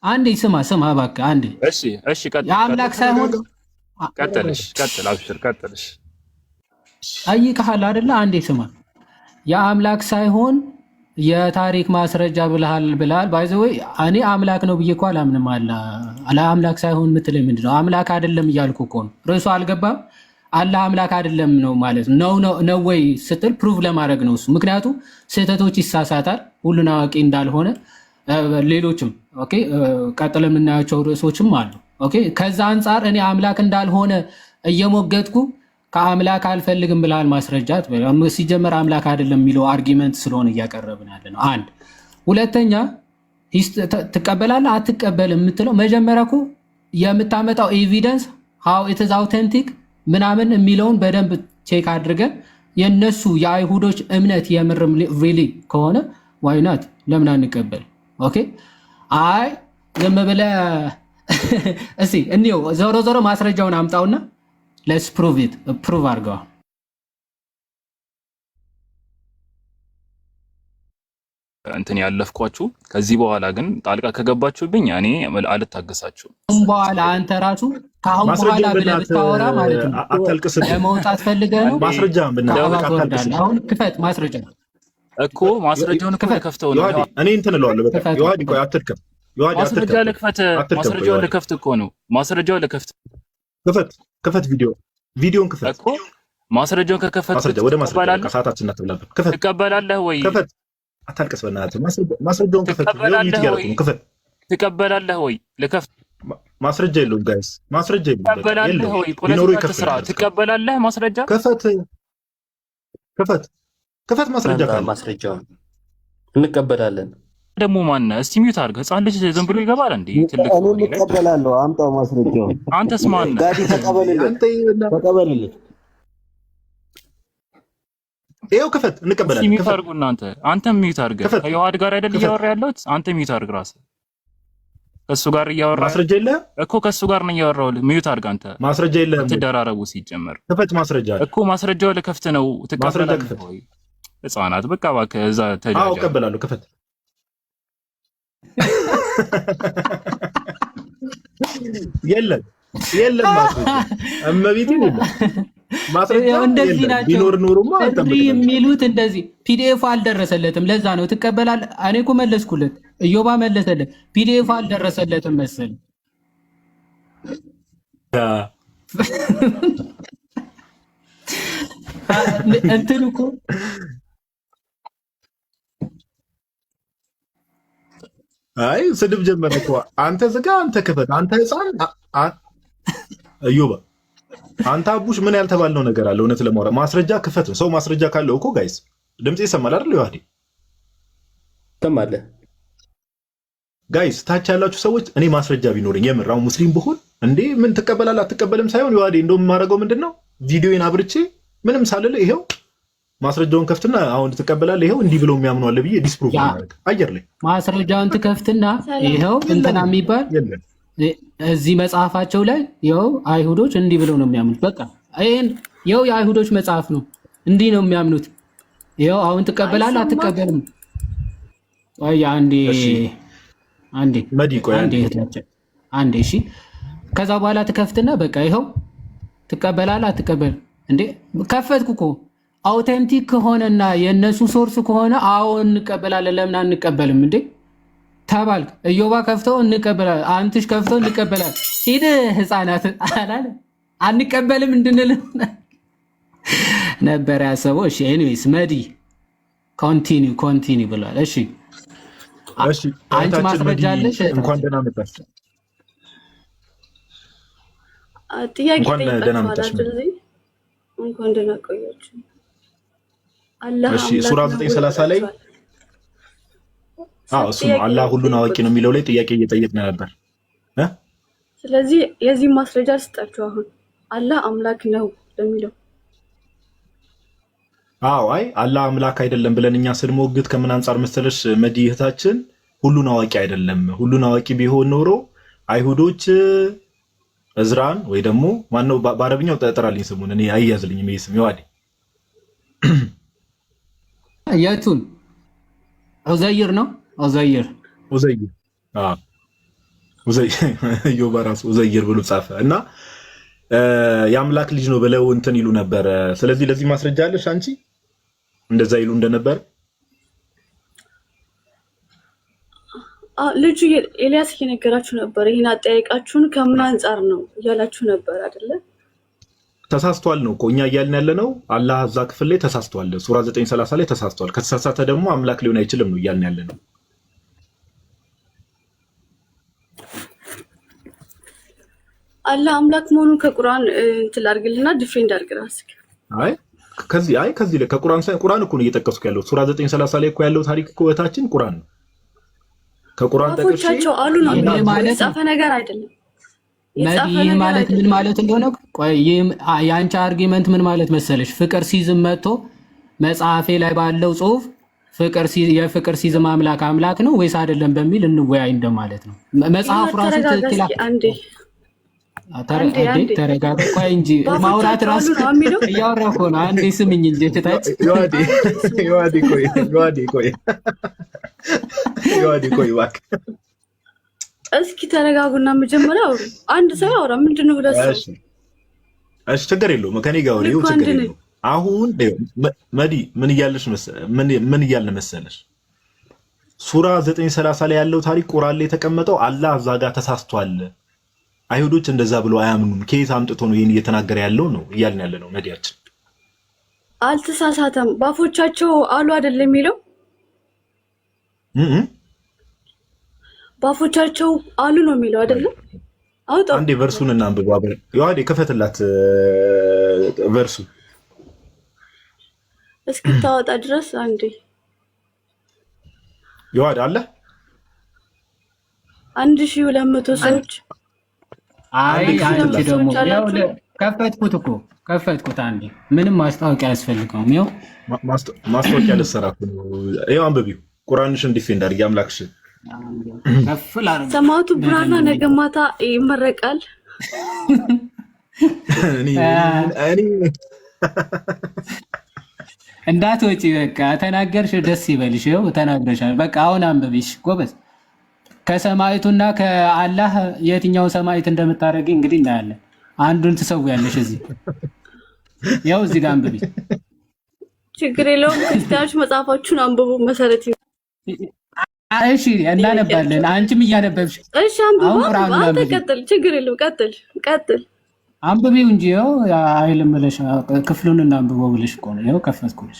አንዴ ስማ እባክህ አንዴ። እሺ ቀጥል። የአምላክ ሳይሆን ቀጥል አብሽር ቀጥልሽ። ጠይቀሃል አይደለ? አንዴ ስማ። የአምላክ ሳይሆን የታሪክ ማስረጃ ብለሃል። ባይ ዘ ወይ እኔ አምላክ ነው ብዬ እኮ አላምንም። አለ አምላክ ሳይሆን የምትለኝ ምንድነው? አምላክ አይደለም እያልኩ እኮ ነው። ርዕሱ አልገባም። አላህ አምላክ አይደለም ነው ማለት ነው ወይ ስትል ፕሩቭ ለማድረግ ነው እሱ። ምክንያቱም ስህተቶች ይሳሳታል፣ ሁሉን አዋቂ እንዳልሆነ ሌሎችም ኦኬ ቀጥለን የምናያቸው ርዕሶችም አሉ። ኦኬ ከዛ አንጻር እኔ አምላክ እንዳልሆነ እየሞገትኩ ከአምላክ አልፈልግም ብለሃል ማስረጃት። ሲጀመር አምላክ አይደለም የሚለው አርጊመንት ስለሆነ እያቀረብን ያለ ነው። አንድ ሁለተኛ ትቀበላለህ አትቀበልም የምትለው መጀመሪያ እኮ የምታመጣው ኤቪደንስ ሃው ኢት ኢዝ አውተንቲክ ምናምን የሚለውን በደንብ ቼክ አድርገን የነሱ የአይሁዶች እምነት የምርም ሪሊ ከሆነ ዋይ ናት ለምን አንቀበል? ኦኬ አይ ዝም ብለህ እስቲ እንየው። ዞሮ ማስረጃውን አምጣውና let's prove it prove አድርገዋ። እንትን ያለፍኳችሁ ከዚህ በኋላ ግን ጣልቃ ከገባችሁብኝ እኔ አልታገሳችሁም። በኋላ አንተ ራሱ ካሁን በኋላ ብለህ ብታወራ ማለት ነው አትልቅስ። ለመውጣት ፈልገህ ነው ማስረጃ አሁን ክፈት ማስረጃ እኮ ማስረጃውን ከፍተው ነው እኔ እንትን እለዋለሁ። በቃ ዮሐድ ቆይ አትልከም። ዮሐድ ማስረጃ ለክፈት ማስረጃውን ለከፍት እኮ ነው ማስረጃውን ለከፍት ክፈት ቪዲዮን ክፈት እኮ ማስረጃውን ከከፈት ማስረጃ ወደ ማስረጃ ሰዓታችን እናትብላለን። ክፈት ትቀበላለህ ወይ? ክፈት አታልቅስ በእናትህ። ማስረጃውን ክፈት ክፈት ትቀበላለህ ወይ? ለከፍት ማስረጃ የለውም ጋይስ፣ ማስረጃ የለውም። ትቀበላለህ ወይ? ፖለቲካ ስራ ትቀበላለህ? ማስረጃ ክፈት ማስረጃ ካለ ማስረጃውን እንቀበላለን። ደግሞ ማነህ? እስቲ ሚውት አድርገህ ህፃን ልጅ ዝም ብሎ ይገባል እንዴ? ትልቅ ሰው ነው። እንቀበላለሁ። አምጣው ማስረጃውን። አንተስ ማነህ? ጋዲ ተቀበልልኝ። ይኸው ክፈት እንቀበላለን። ሚውት አድርጉ እናንተ። አንተም ሚውት አድርገህ ከዮሐድ ጋር አይደል እያወራ ያለሁት? አንተ ሚውት አድርግ ራስህ። ከሱ ጋር እያወራ ማስረጃ የለህም እኮ ከሱ ጋር ነው እያወራው። ሚውት አድርግ አንተ። ማስረጃ የለህም። ትደራረቡ ሲጀመር። ክፈት ማስረጃ እኮ ማስረጃው ለከፍት ነው። ትቀበላለህ ወይ? ህፃናት በቃ እባክህ እዛ ተጃጃ። አዎ እቀበላለሁ። ክፈት የለም ማስረጃ እመቤቴ የለም ማስረጃ እንደዚህ ናቸው። ቢኖር ኖሮማ የሚሉት እንደዚህ ፒዲኤፍ አልደረሰለትም። ለዛ ነው ትቀበላለህ። እኔ እኮ መለስኩለት፣ እዮባ መለሰለት። ፒዲኤፍ አልደረሰለትም መሰል እንትን እኮ አይ ስድብ ጀመረ እኮ አንተ ዝጋ፣ አንተ ክፈት፣ አንተ ህፃን እዮባ፣ አንተ አቡሽ ምን ያልተባልነው ነገር አለ? እውነት ለማውራት ማስረጃ ክፈት። ሰው ማስረጃ ካለው እኮ ጋይስ ድምጽ ይሰማል አይደል? ዮሐዴ ተማለ ጋይስ ታች ያላችሁ ሰዎች እኔ ማስረጃ ቢኖርኝ የምራው ሙስሊም ብሆን እንዴ ምን ትቀበላለህ አትቀበልም ሳይሆን ዮሐዴ እንደውም የማደርገው ምንድነው ቪዲዮን አብርቼ ምንም ሳልል ይሄው ማስረጃውን ከፍትና አሁን ትቀበላለህ ይሄው እንዲህ ብለው የሚያምኑ አለ ብዬ ዲስፕሩቭ ማድረግ አየር ላይ ማስረጃውን ትከፍትና ይሄው እንትና የሚባል እዚህ መጽሐፋቸው ላይ ይሄው አይሁዶች እንዲህ ብለው ነው የሚያምኑት። በቃ ይሄን ይሄው የአይሁዶች መጽሐፍ ነው እንዲህ ነው የሚያምኑት። ይሄው አሁን ትቀበላለህ አትቀበልም? ወይ አንዴ መዲ ቆይ አንዴ እሺ። ከዛ በኋላ ትከፍትና በቃ ይሄው ትቀበላለህ አትቀበልም? እንዴ ከፈትኩ እኮ አውተንቲክ ከሆነና የነሱ ሶርስ ከሆነ አዎ እንቀበላለን። ለምን አንቀበልም እንዴ ተባልክ? እዮባ ከፍተው እንቀበላለን፣ አንትሽ ከፍተው እንቀበላለን። ሂድ ህፃናት አላለ አንቀበልም እንድንል ነበር ያሰበው። እሺ ኤኒዌይስ መዲ ኮንቲኒው ብሏል። እሺ አንቺ ማስረጃ አለሽ? እንኳን ደህና መጣሽ። ጥያቄ እንኳን ደህና ቆያችሁ። እሺ ሱራ 9:30 ላይ እሱ አላህ ሁሉን አዋቂ ነው የሚለው ላይ ጥያቄ እየጠየቅን ነበር። ስለዚህ የዚህ ማስረጃ ልስጣችሁ። አሁን አላህ አምላክ ነው ለሚለው አይ አላህ አምላክ አይደለም ብለን እኛ ስንሞግት ከምን አንጻር መሰለሽ መዲ እህታችን፣ ሁሉን አዋቂ አይደለም። ሁሉን አዋቂ ቢሆን ኖሮ አይሁዶች እዝራን ወይ ደግሞ ማነው በአረብኛው ጠራልኝ ስሙን እኔ አያዝልኝም ይሄ ስም ይዋዲ የቱን ዑዘይር ነው ዑዘይር ዮባ ራሱ ዑዘይር ብሎ ጻፈ እና የአምላክ ልጅ ነው ብለው እንትን ይሉ ነበር። ስለዚህ ለዚህ ማስረጃ አለሽ አንቺ እንደዛ ይሉ እንደነበር? ልጁ ኤልያስ እየነገራችሁ ነበር። ይሄን አጠያየቃችሁን ከምን አንጻር ነው እያላችሁ ነበር አይደለ? ተሳስቷል ነው እኮ እኛ እያልን ያለ ነው። አላህ እዛ ክፍል ላይ ተሳስቷል። ሱራ 9:30 ላይ ተሳስቷል። ከተሳሳተ ደግሞ አምላክ ሊሆን አይችልም ነው እያልን ያለ ነው። አላህ አምላክ መሆኑን ከቁርአን እንትን ላድርግልና ዲፌንድ አድርግ ራስህ። ከዚህ ላይ ከቁርአን ሳይሆን ቁርአን እኮ ነው እየጠቀስኩ ያለው። ሱራ 9:30 ላይ እኮ ያለው ታሪክ እኮ እህታችን ቁርአን ነው። ከቁርአን ጠቅሼ አሉ ነው የጻፈ ነገር አይደለም። ይህ ማለት ምን ማለት እንደሆነ ቆይ፣ የአንቺ አርጊመንት ምን ማለት መሰለሽ? ፍቅር ሲዝም መጥቶ መጽሐፌ ላይ ባለው ጽሁፍ የፍቅር ሲዝም አምላክ ነው ወይስ አይደለም በሚል እንወያይ እንደማለት ነው። መጽሐፍ ራሱ ትክክል ተረጋጋ። ቆይ እንጂ ማውራት ራሱ እያወራሁ እኮ ነው። አንዴ ስምኝ እንጂ እህታች ይዋዲ ቆይ እባክህ እስኪ ተረጋጉና መጀመሪያ አውሩ። አንድ ሰው ያወራ ምንድነው ሁለት ሰው? እሺ ችግር የለውም ከኔ ጋር ነው ችግር የለውም። አሁን መዲ ምን እያልን መሰለሽ? ሱራ 9:30 ላይ ያለው ታሪክ ቁርአን ላይ የተቀመጠው አላህ እዛ ጋር ተሳስቷል፣ አይሁዶች እንደዛ ብሎ አያምኑም፣ ከየት አምጥቶ ነው ይሄን እየተናገረ ያለው ነው እያልን ያለ ነው። መዲያችን አልተሳሳተም። ባፎቻቸው አሉ አይደል የሚለው ባፎቻቸው አሉ ነው የሚለው አይደለም? አውጣ አንዴ ቨርሱን እናንብብ። ይዋዲ ከፈትላት ቨርሱ እስክታወጣ ድረስ አንዴ ይዋዲ አለ 1200 ሰዎች። አንቺ ደግሞ ያው ከፈትኩት አንዴ ምንም ማስታወቂያ አያስፈልገውም። ያው ማስታወቂያ ልትሰራ ነው። ይኸው አንብቢው ቁርአንሽን ዲፌንድ አድርጊ አምላክሽን። ሰማቱ ብራና ነገ ማታ ይመረቃል። እንዳትወጪ በቃ ተናገርሽ፣ ደስ ይበልሽ። ይኸው ተናግረሻል። በቃ አሁን አንብቢሽ ጎበዝ። ከሰማይቱና ከአላህ የትኛው ሰማይት እንደምታደርጊ እንግዲህ እናያለን። አንዱን ትሰውያለሽ እዚህ ያው እዚህ ጋር አንብቢ። ችግር የለውም። ክርስቲያኖች መጽሐፋችሁን አንብቡ። መሰረት እሺ እናነባለን። አንቺም እያነበብሽ እሺ አንብቡ። አንተ ቀጥል፣ ችግር የለውም። ቀጥል አንብቢው እንጂ ያው አይልም ብለሽ ክፍሉን እናንብበው ብለሽ እኮ ነው ያው ከፈትኩልሽ።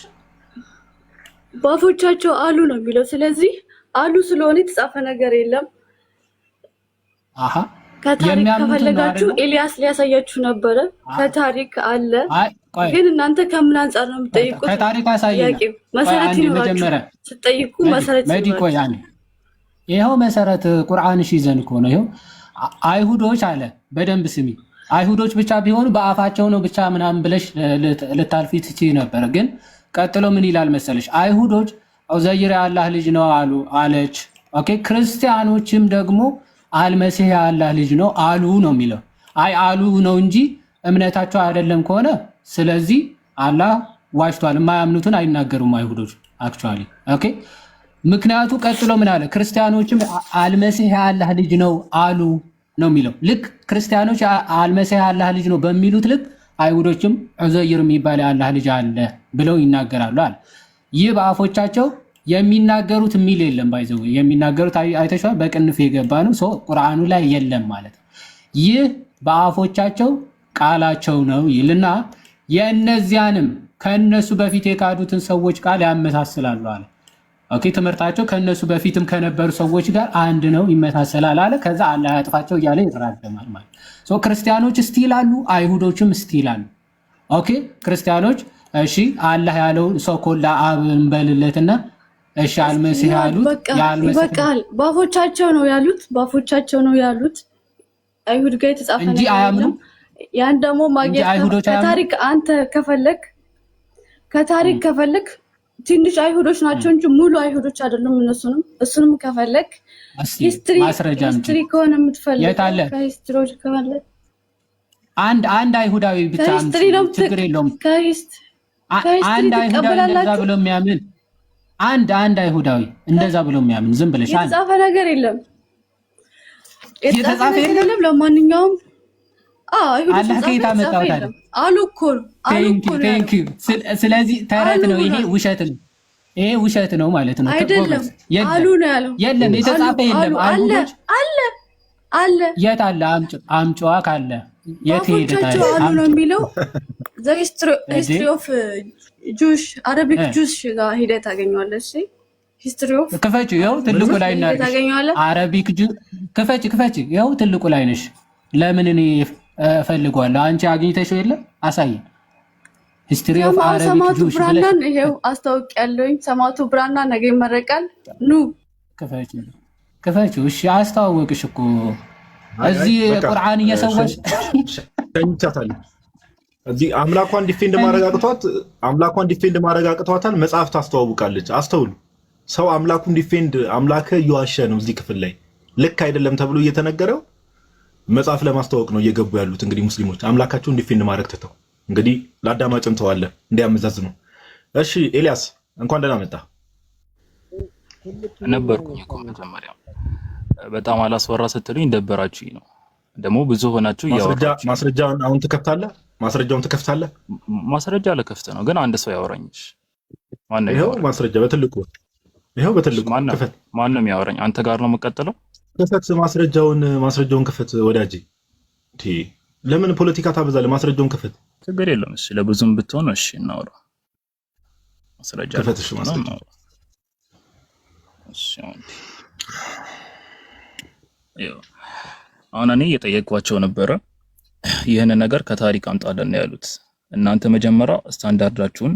ባፎቻቸው አሉ ነው የሚለው። ስለዚህ አሉ ስለሆነ የተጻፈ ነገር የለም። ከታሪክ ከፈለጋችሁ ኤልያስ ሊያሳያችሁ ነበረ። ከታሪክ አለ፣ ግን እናንተ ከምን አንጻር ነው የምትጠይቁት? ከታሪክ አሳየኝ። መሰረት ይኖራችሁ ስትጠይቁ መሰረት ይኖራችሁ። ይኸው መሰረት ቁርአንሽ ይዘን እኮ ነው። ይኸው አይሁዶች አለ። በደንብ ስሚ። አይሁዶች ብቻ ቢሆኑ በአፋቸው ነው ብቻ ምናምን ብለሽ ልታልፊ ትችይ ነበር። ግን ቀጥሎ ምን ይላል መሰለሽ? አይሁዶች ዑዘይር የአላህ ልጅ ነው አለች። ኦኬ ክርስቲያኖችም ደግሞ አልመሲህ የአላህ ልጅ ነው አሉ ነው የሚለው። አይ አሉ ነው እንጂ እምነታቸው አይደለም ከሆነ ስለዚህ አላህ ዋሽቷል። የማያምኑትን አይናገሩም አይሁዶች አክቹአሊ። ኦኬ ምክንያቱ ቀጥሎ ምን አለ? ክርስቲያኖችም አልመሲህ የአላህ ልጅ ነው አሉ ነው የሚለው። ልክ ክርስቲያኖች አልመሲህ የአላህ ልጅ ነው በሚሉት ልክ አይሁዶችም ዑዘይር የሚባል የአላህ ልጅ አለ ብለው ይናገራሉ አለ። ይህ በአፎቻቸው የሚናገሩት የሚል የለም። ባይዘው የሚናገሩት አይተሻል፣ በቅንፍ የገባ ነው። ሶ ቁርአኑ ላይ የለም ማለት ነው። ይህ በአፎቻቸው ቃላቸው ነው ይልና የእነዚያንም ከነሱ በፊት የካዱትን ሰዎች ቃል ያመሳስላሉ አለ። ኦኬ ትምህርታቸው ከነሱ በፊትም ከነበሩ ሰዎች ጋር አንድ ነው ይመሳሰላል አለ። ከዛ አላህ ያጥፋቸው እያለ ይራገማል ማለት ሶ ክርስቲያኖች ስቲል አሉ፣ አይሁዶችም ስቲል አሉ። ኦኬ ክርስቲያኖች እሺ አላህ ያለው ሶኮላ አብን በልለትና እሺ አልመሲህ ያሉት ይበቃል። ባፎቻቸው ነው ያሉት አይሁድ ጋር የተጻፈ እንጂ አያምኑም። ያን ደግሞ ማግኘት ከታሪክ አንተ ከፈለክ ትንሽ አይሁዶች ናቸው እንጂ ሙሉ አይሁዶች አይደሉም። እሱንም ከፈለክ ሂስትሪ ከሆነ የምትፈልግ ከሂስትሪ ከሆነ አንድ አይሁዳዊ ብቻ ችግር የለውም። አንድ አይሁዳዊ እንደዛ ብሎ የሚያምን አንድ አይሁዳዊ እንደዛ ብሎ የሚያምን ዝም ብለሽ የተጻፈ ነገር የለም። የተጻፈ የለም። ለማንኛውም አላህ ከየት አመጣው ታዲያ? አሉ እኮ ቴንክ ዩ። ስለዚህ ተረት ነው ይሄ፣ ውሸት ነው ማለት ነው። አይደለም አሉ ነው ያለው። የለም የተጻፈ የለም። አይሁዶች አለ የት አለ? አምጪዋ ካለ የት ሄደ ታዲያ? አሉ ነው የሚለው ዘ ሂስትሪ ኦፍ ጁሽ አረቢክ ጁሽ ጋር ሄደህ ታገኘዋለህ። እሺ ሂስትሪ ኦፍ ክፈች፣ ይኸው ትልቁ ላይ ነው አረቢክ ጁሽ። ክፈች፣ ይኸው ትልቁ ላይ ነሽ። ለምን እኔ እፈልገዋለሁ? አንቺ አግኝተሽው የለ አሳየን። ሂስትሪ ኦፍ አረቢክ ጁሽ ብራናን ይሄው አስተዋውቂያለሁኝ። ሰማዕቱ ብራና ነገ ይመረቃል። ኑ ክፈች። እሺ አስተዋወቅሽ እኮ እዚህ ቁርአን እየሰዋሽ ተንቻታል። እዚህ አምላኳን ዲፌንድ ማረጋግጧታል። መጽሐፍ ታስተዋውቃለች። አስተውሉ። ሰው አምላኩን ዲፌንድ አምላከ እየዋሸ ነው። እዚህ ክፍል ላይ ልክ አይደለም ተብሎ እየተነገረው መጽሐፍ ለማስተዋወቅ ነው እየገቡ ያሉት። እንግዲህ ሙስሊሞች አምላካቸውን ዲፌንድ ማድረግ ትተው እንግዲህ ለአዳማጭም ተዋለ እንዲያመዛዝ ነው። እሺ ኤልያስ እንኳን ደህና መጣ። ነበርኩኝ እኮ መጀመሪያ በጣም አላስወራ ስትሉኝ ደበራችሁኝ ነው። ደግሞ ብዙ ሆናችሁ ያወራችሁ። ማስረጃውን አሁን ትከፍታለህ? ማስረጃውን ትከፍታለህ? ማስረጃ ለከፍተ ነው ግን አንድ ሰው ያወራኝሽ። ማን ነው? ይሄው ማስረጃ በትልቁ ይሄው በትልቁ ክፈት። ማን ነው የሚያወራኝ? አንተ ጋር ነው የምቀጥለው? ክፈት ማስረጃውን ክፈት ወዳጄ። ለምን ፖለቲካ ታበዛለህ? ማስረጃውን ክፈት። ችግር የለም። እሺ ለብዙም ብትሆን እሺ እናውራ። ማስረጃ ክፈት። እሺ ማስረጃ እሺ አሁን እኔ እየጠየቅኳቸው ነበረ ይህንን ነገር ከታሪክ አምጣለን ያሉት። እናንተ መጀመሪያ ስታንዳርዳችሁን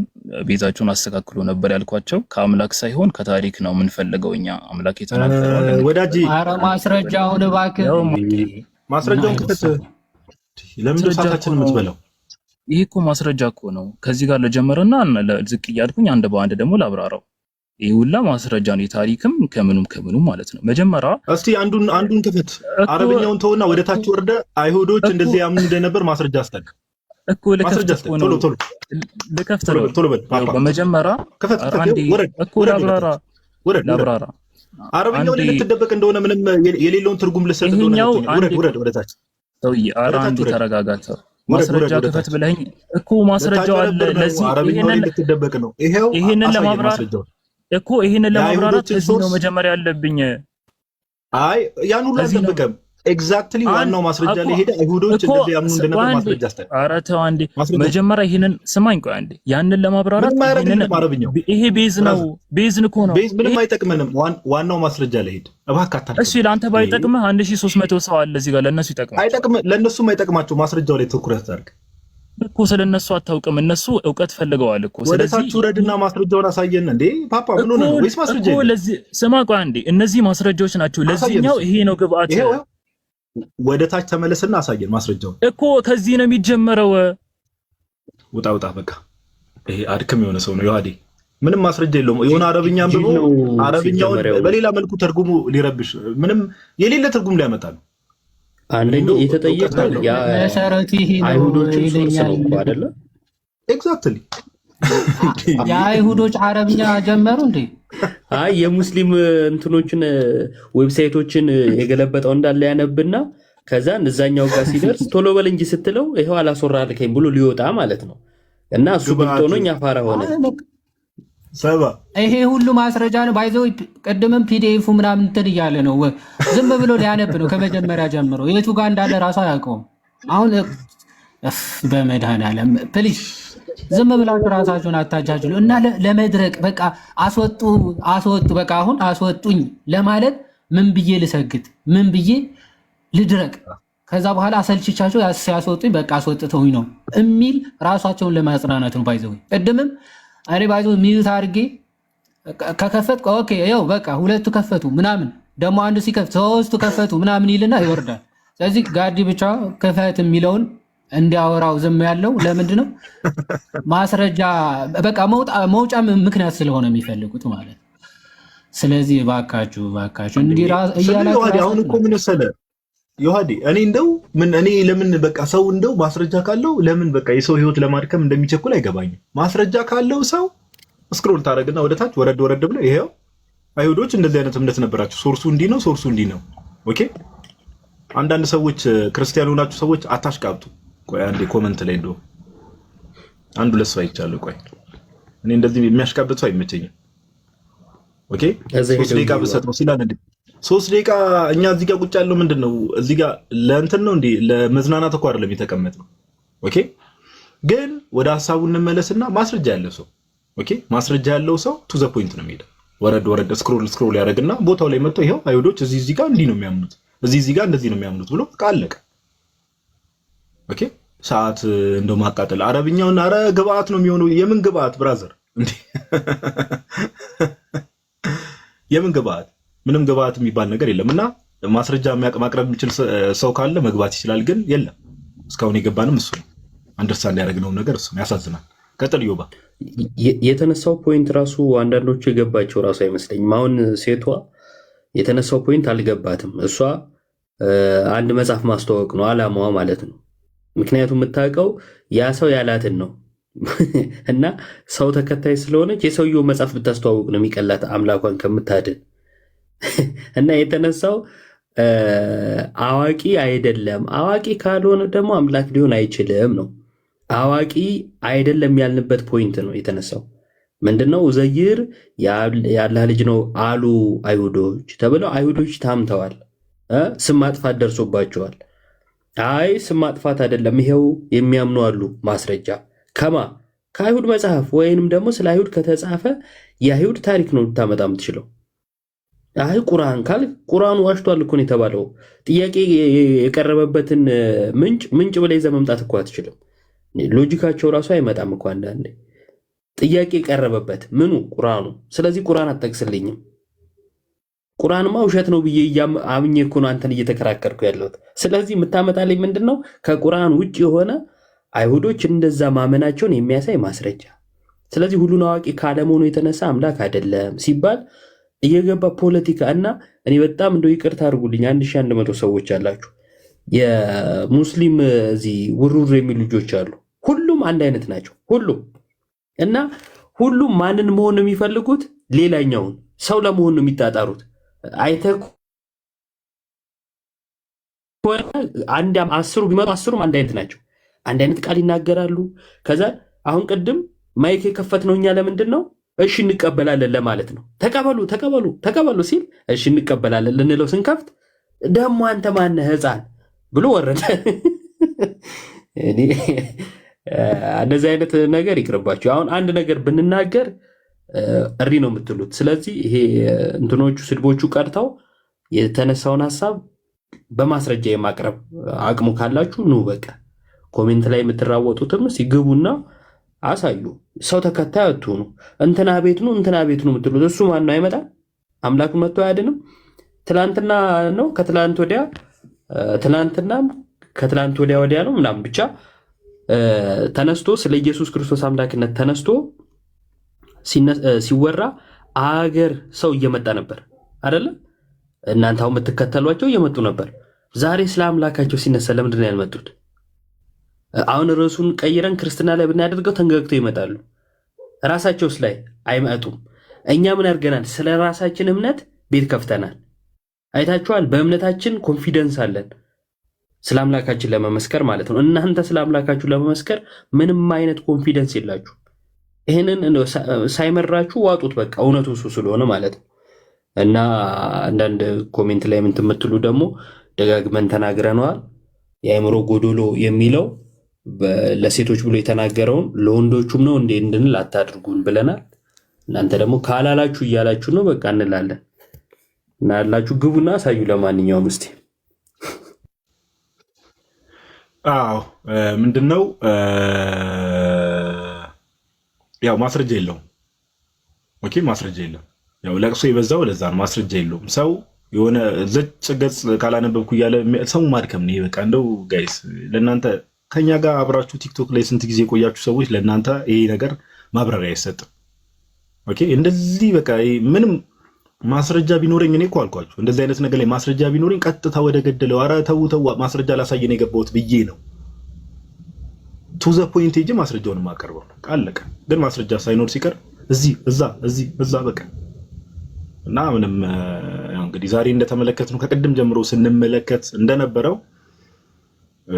ቤዛችሁን አስተካክሉ ነበር ያልኳቸው። ከአምላክ ሳይሆን ከታሪክ ነው የምንፈልገው እኛ። አምላክ የተናገረው ወዳጄ። ኧረ ማስረጃውን እባክህ ማስረጃውን ክፈት። ለምን ሰዓታችንን የምትበላው? ይሄ እኮ ማስረጃ እኮ ነው። ከዚህ ጋር ለጀመረና ዝቅ እያልኩኝ አንድ በአንድ ደግሞ ላብራራው። ይሄ ሁላ ማስረጃ ነው፣ የታሪክም ከምኑም ማለት ነው። መጀመሪያ እስቲ አንዱን ክፈት። አረብኛውን ተውና ወደ ታች ወርደ አይሁዶች እንደዚህ ያምኑ እንደነበር ማስረጃ አስተክ እኮ ለከፍት ነው ለከፍት ነው። በመጀመሪያ ላብራራ። አረብኛው ላይ ልትደበቅ እንደሆነ ምንም የሌለውን ትርጉም ልሰጥ እንደሆነ ወረድ ወደ ታች ሰውዬ። ኧረ አንዴ ተረጋጋተ። ማስረጃ ክፈት ብለኸኝ እኮ ማስረጃው አለ። ለዚህ ይሄንን ለማብራራት እኮ ይሄንን ለማብራራት እዚህ ነው መጀመሪያ ያለብኝ። አይ ያን ሁሉ አልጠበቀም። ኤግዛክትሊ ዋናው ማስረጃ ላይ ሄደ አይሁዶች እንደዚህ ያምኑ እንደነበር ማስረጃ አስተካክል። ኧረ ተው አንዴ መጀመሪያ ይሄንን ስማኝ። ቆይ አንዴ ያንን ለማብራራት ይሄ ቤዝን እኮ ነው። ቤዝ ምንም አይጠቅመንም። ዋናው ማስረጃ ላይ ሄደ። እባክህ አታልቅ። እሺ ለአንተ ባይጠቅምህ 1300 ሰው አለ እዚህ ጋር ለነሱ ይጠቅማል። አይጠቅም፣ ለነሱም አይጠቅማቸው። ማስረጃው ላይ ትኩረት አድርግ እኮ። ስለነሱ አታውቅም። እነሱ ዕውቀት ፈልገዋል እኮ። ስለዚህ ወደ ታች ውረድና ማስረጃውን አሳየን። እንዴ ፓፓ ምን ሆነ ነው? ወይስ ማስረጃ እኮ ለዚህ ስማ። ቆይ አንዴ እነዚህ ማስረጃዎች ናቸው። ለዚህኛው ይሄ ነው ግብአት። ወደ ታች ተመለስና አሳየን ማስረጃውን እኮ። ከዚህ ነው የሚጀመረው። ውጣ በቃ ይሄ አድክም የሆነ ሰው ነው ዮሐዴ። ምንም ማስረጃ የለውም። የሆነ አረብኛ አንብቦ አረብኛውን በሌላ መልኩ ተርጉሙ ሊረብሽ ምንም የሌለ ትርጉም ሊያመጣ ነው። አንደኛው የተጠየቀው ያ አይሁዶችን ሶርስ ነው አይደለ? ኤግዛክትሊ የአይሁዶች አረብኛ ጀመሩ እንዴ? አይ የሙስሊም እንትኖችን ዌብሳይቶችን የገለበጠው እንዳለ ያነብና ከዛ እዛኛው ጋር ሲደርስ ቶሎ በል እንጂ ስትለው ይሄው አላስወራልከኝ ብሎ ሊወጣ ማለት ነው። እና እሱ ብልጥ ሆኖ እኛ ፋራ ሆነ። ይሄ ሁሉ ማስረጃ ነው ባይዘው። ቅድምም ፒዲኤፉ ምናምን እንትን እያለ ነው፣ ዝም ብሎ ሊያነብ ነው ከመጀመሪያ ጀምሮ። የቱ ጋር እንዳለ ራሱ አያውቀውም። አሁን በመድኃኒዓለም ፕሊዝ ዝም ብላችሁ ራሳችሁን አታጃጅሉ እና ለመድረቅ በቃ አስወጡ በቃ አሁን አስወጡኝ ለማለት ምን ብዬ ልሰግጥ? ምን ብዬ ልድረቅ? ከዛ በኋላ አሰልችቻቸው ሲያስወጡኝ በቃ አስወጥተውኝ ነው የሚል ራሳቸውን ለማጽናናት ነው። ባይዘው ቅድምም እኔ ባይዘው ሚዩት አድርጌ ከከፈት ኦኬ ይኸው በቃ ሁለቱ ከፈቱ ምናምን ደግሞ አንዱ ሲከፍት ሶስቱ ከፈቱ ምናምን ይልና ይወርዳል። ስለዚህ ጋዲ ብቻ ክፈት የሚለውን እንዲያወራው ዝም ያለው ለምንድን ነው? ማስረጃ በቃ መውጫ ምክንያት ስለሆነ የሚፈልጉት ማለት ነው። ስለዚህ እባካችሁ እንዲህ እያላችሁ አሁን እኮ ምን መሰለህ ዮሐዴ፣ እኔ ለምን በቃ ሰው እንደው ማስረጃ ካለው ለምን በቃ የሰው ህይወት ለማድከም እንደሚቸኩል አይገባኝም። ማስረጃ ካለው ሰው ስክሮል ታደርግና ወደ ታች ወረድ ብለው ይሄው አይሁዶች እንደዚህ አይነት እምነት ነበራቸው፣ ሶርሱ እንዲህ ነው፣ ሶርሱ እንዲህ ነው። ኦኬ አንዳንድ ሰዎች ክርስቲያን ሆናችሁ ሰዎች አታሽቃብጡ። ቆይ አንዴ ኮመንት ላይ እንደው አንዱ ለሰው አይቻለሁ። ቆይ እኔ እንደዚህ የሚያሽቃብጥ ሰው አይመቸኝም። ኦኬ 3 ደቂቃ በሰጠው ሲላል እንዴ 3 ደቂቃ እኛ እዚህ ጋር ቁጭ ያለው ምንድነው? እዚህ ጋር ለእንትን ነው እንዴ? ለመዝናናት እኮ አይደለም የተቀመጥነው። ኦኬ ግን ወደ ሐሳቡ እንመለስና ማስረጃ ያለው ሰው ማስረጃ ያለው ሰው ቱ ዘ ፖይንት ነው የሚሄደው። ወረድ ስክሮል ያደርግና ቦታው ላይ መጥቶ ይሄው አይሁዶች እዚህ ጋር እንዲህ ነው የሚያምኑት፣ እዚህ ጋር እንደዚህ ነው የሚያምኑት ብሎ ቃለቀ። ኦኬ ሰዓት እንደው ማቃጠል አረብኛውን አረ ግብአት ነው የሚሆነው። የምን ግብአት ብራዘር እንዴ? የምን ግብአት? ምንም ግብአት የሚባል ነገር የለም። እና ማስረጃ ማቅረብ የሚችል ሰው ካለ መግባት ይችላል። ግን የለም እስካሁን የገባንም እሱ ነው። አንደርስታንድ ያደረግነው ነገር እሱ ነው። ያሳዝናል። ቀጥል ዮባ። የተነሳው ፖይንት ራሱ አንዳንዶቹ የገባቸው ራሱ አይመስለኝም። አሁን ሴቷ የተነሳው ፖይንት አልገባትም። እሷ አንድ መጽሐፍ ማስተዋወቅ ነው አላማዋ ማለት ነው። ምክንያቱም የምታውቀው ያ ሰው ያላትን ነው እና ሰው ተከታይ ስለሆነች የሰውየው መጽሐፍ ብታስተዋውቅ ነው የሚቀላት አምላኳን ከምታድን እና የተነሳው አዋቂ አይደለም። አዋቂ ካልሆነ ደግሞ አምላክ ሊሆን አይችልም ነው። አዋቂ አይደለም ያልንበት ፖይንት ነው የተነሳው። ምንድነው? ኡዘይር የአላህ ልጅ ነው አሉ አይሁዶች ተብለው አይሁዶች ታምተዋል። ስም ማጥፋት ደርሶባቸዋል። አይ ስም ማጥፋት አይደለም ይሄው የሚያምኑ አሉ። ማስረጃ ከአይሁድ መጽሐፍ ወይንም ደግሞ ስለ አይሁድ ከተጻፈ የአይሁድ ታሪክ ነው ልታመጣ የምትችለው። አይ ቁርአን ካል ቁርአኑ ዋሽቷል እኮ ነው የተባለው። ጥያቄ የቀረበበትን ምንጭ ብለህ ይዘህ መምጣት እኮ አትችልም። ሎጂካቸው ራሱ አይመጣም እኮ አንዳንዴ። ጥያቄ የቀረበበት ምኑ ቁርአኑ። ስለዚህ ቁርአን አትጠቅስልኝም። ቁርአንማ ውሸት ነው ብዬ አምኜ እኮ ነው አንተን እየተከራከርኩ ያለሁት። ስለዚህ የምታመጣልኝ ምንድነው? ከቁርአን ውጭ የሆነ አይሁዶች እንደዛ ማመናቸውን የሚያሳይ ማስረጃ። ስለዚህ ሁሉን አዋቂ ካለመሆኑ የተነሳ አምላክ አይደለም ሲባል እየገባ ፖለቲካ እና እኔ በጣም እንደው ይቅርታ አድርጉልኝ 1100 ሰዎች አላችሁ የሙስሊም እዚህ ውሩር የሚሉ ልጆች አሉ። ሁሉም አንድ አይነት ናቸው ሁሉም እና ሁሉም ማንን መሆን ነው የሚፈልጉት? ሌላኛውን ሰው ለመሆን ነው የሚጣጣሩት። አይተህ አንድ 10 ቢመጡ 10ም አንድ አይነት ናቸው። አንድ አይነት ቃል ይናገራሉ። ከዛ አሁን ቅድም ማይክ የከፈትነው እኛ ለምንድን ነው? እሺ እንቀበላለን ለማለት ነው። ተቀበሉ ሲል እሺ እንቀበላለን ልንለው ስንከፍት ደግሞ አንተ ማነህ ሕፃን ብሎ ወረደ። እንደዚህ አይነት ነገር ይቅርባችሁ። አሁን አንድ ነገር ብንናገር እሪ ነው የምትሉት። ስለዚህ ይሄ እንትኖቹ ስድቦቹ ቀርተው የተነሳውን ሐሳብ በማስረጃ የማቅረብ አቅሙ ካላችሁ ኑ በቃ ኮሜንት ላይ የምትራወጡትም ሲገቡና አሳዩ። ሰው ተከታይ አትሁኑ። እንትና ቤት ነው የምትሉት እሱ ማን ነው? አይመጣም። አምላክ መጥቶ አያድንም። ትላንትና ነው ከትላንት ወዲያ ትላንትናም ከትላንት ወዲያ ነው ምናምን ብቻ ተነስቶ ስለ ኢየሱስ ክርስቶስ አምላክነት ተነስቶ ሲወራ አገር ሰው እየመጣ ነበር አይደለ? እናንተ አሁን የምትከተሏቸው እየመጡ ነበር። ዛሬ ስለ አምላካቸው ሲነሳ ለምንድን ነው ያልመጡት? አሁን ርዕሱን ቀይረን ክርስትና ላይ ብናደርገው ተንገግተው ይመጣሉ። ራሳቸውስ ላይ አይመጡም። እኛ ምን አድርገናል? ስለ ራሳችን እምነት ቤት ከፍተናል። አይታችኋል። በእምነታችን ኮንፊደንስ አለን፣ ስለ አምላካችን ለመመስከር ማለት ነው። እናንተ ስለ አምላካችሁ ለመመስከር ምንም አይነት ኮንፊደንስ የላችሁ። ይህንን ሳይመራችሁ ዋጡት፣ በቃ እውነቱ እሱ ስለሆነ ማለት ነው። እና አንዳንድ ኮሜንት ላይ ምን ትምትሉ ደግሞ ደጋግመን ተናግረነዋል። የአእምሮ ጎዶሎ የሚለው ለሴቶች ብሎ የተናገረውን ለወንዶቹም ነው እንዴ እንድንል አታድርጉን ብለናል። እናንተ ደግሞ ካላላችሁ እያላችሁ ነው። በቃ እንላለን እና ያላችሁ ግቡና አሳዩ። ለማንኛውም እስቲ አዎ ምንድነው ያው ማስረጃ የለውም። ኦኬ ማስረጃ የለም። ያው ለቅሶ የበዛው ለዛ ነው። ማስረጃ የለውም። ሰው የሆነ ዘጭ ገጽ ካላነበብኩ እያለ ሰው ማድከም ነው። በቃ እንደው ጋይስ ለእናንተ ከኛ ጋር አብራችሁ ቲክቶክ ላይ ስንት ጊዜ የቆያችሁ ሰዎች ለእናንተ ይሄ ነገር ማብራሪያ አይሰጥም። ኦኬ እንደዚህ በቃ ምንም ማስረጃ ቢኖረኝ እኔ እኮ አልኳችሁ እንደዚህ አይነት ነገር ላይ ማስረጃ ቢኖረኝ ቀጥታ ወደ ገደለው ኧረ ተው ማስረጃ ላሳየን የገባሁት ብዬ ነው ቱ ዘ ፖይንት ሄጄ ማስረጃውን ማቀርበው አለቀ። ግን ማስረጃ ሳይኖር ሲቀር እዚህ እዛ በቃ እና ምንም እንግዲህ ዛሬ እንደተመለከትነው ከቅድም ጀምሮ ስንመለከት እንደነበረው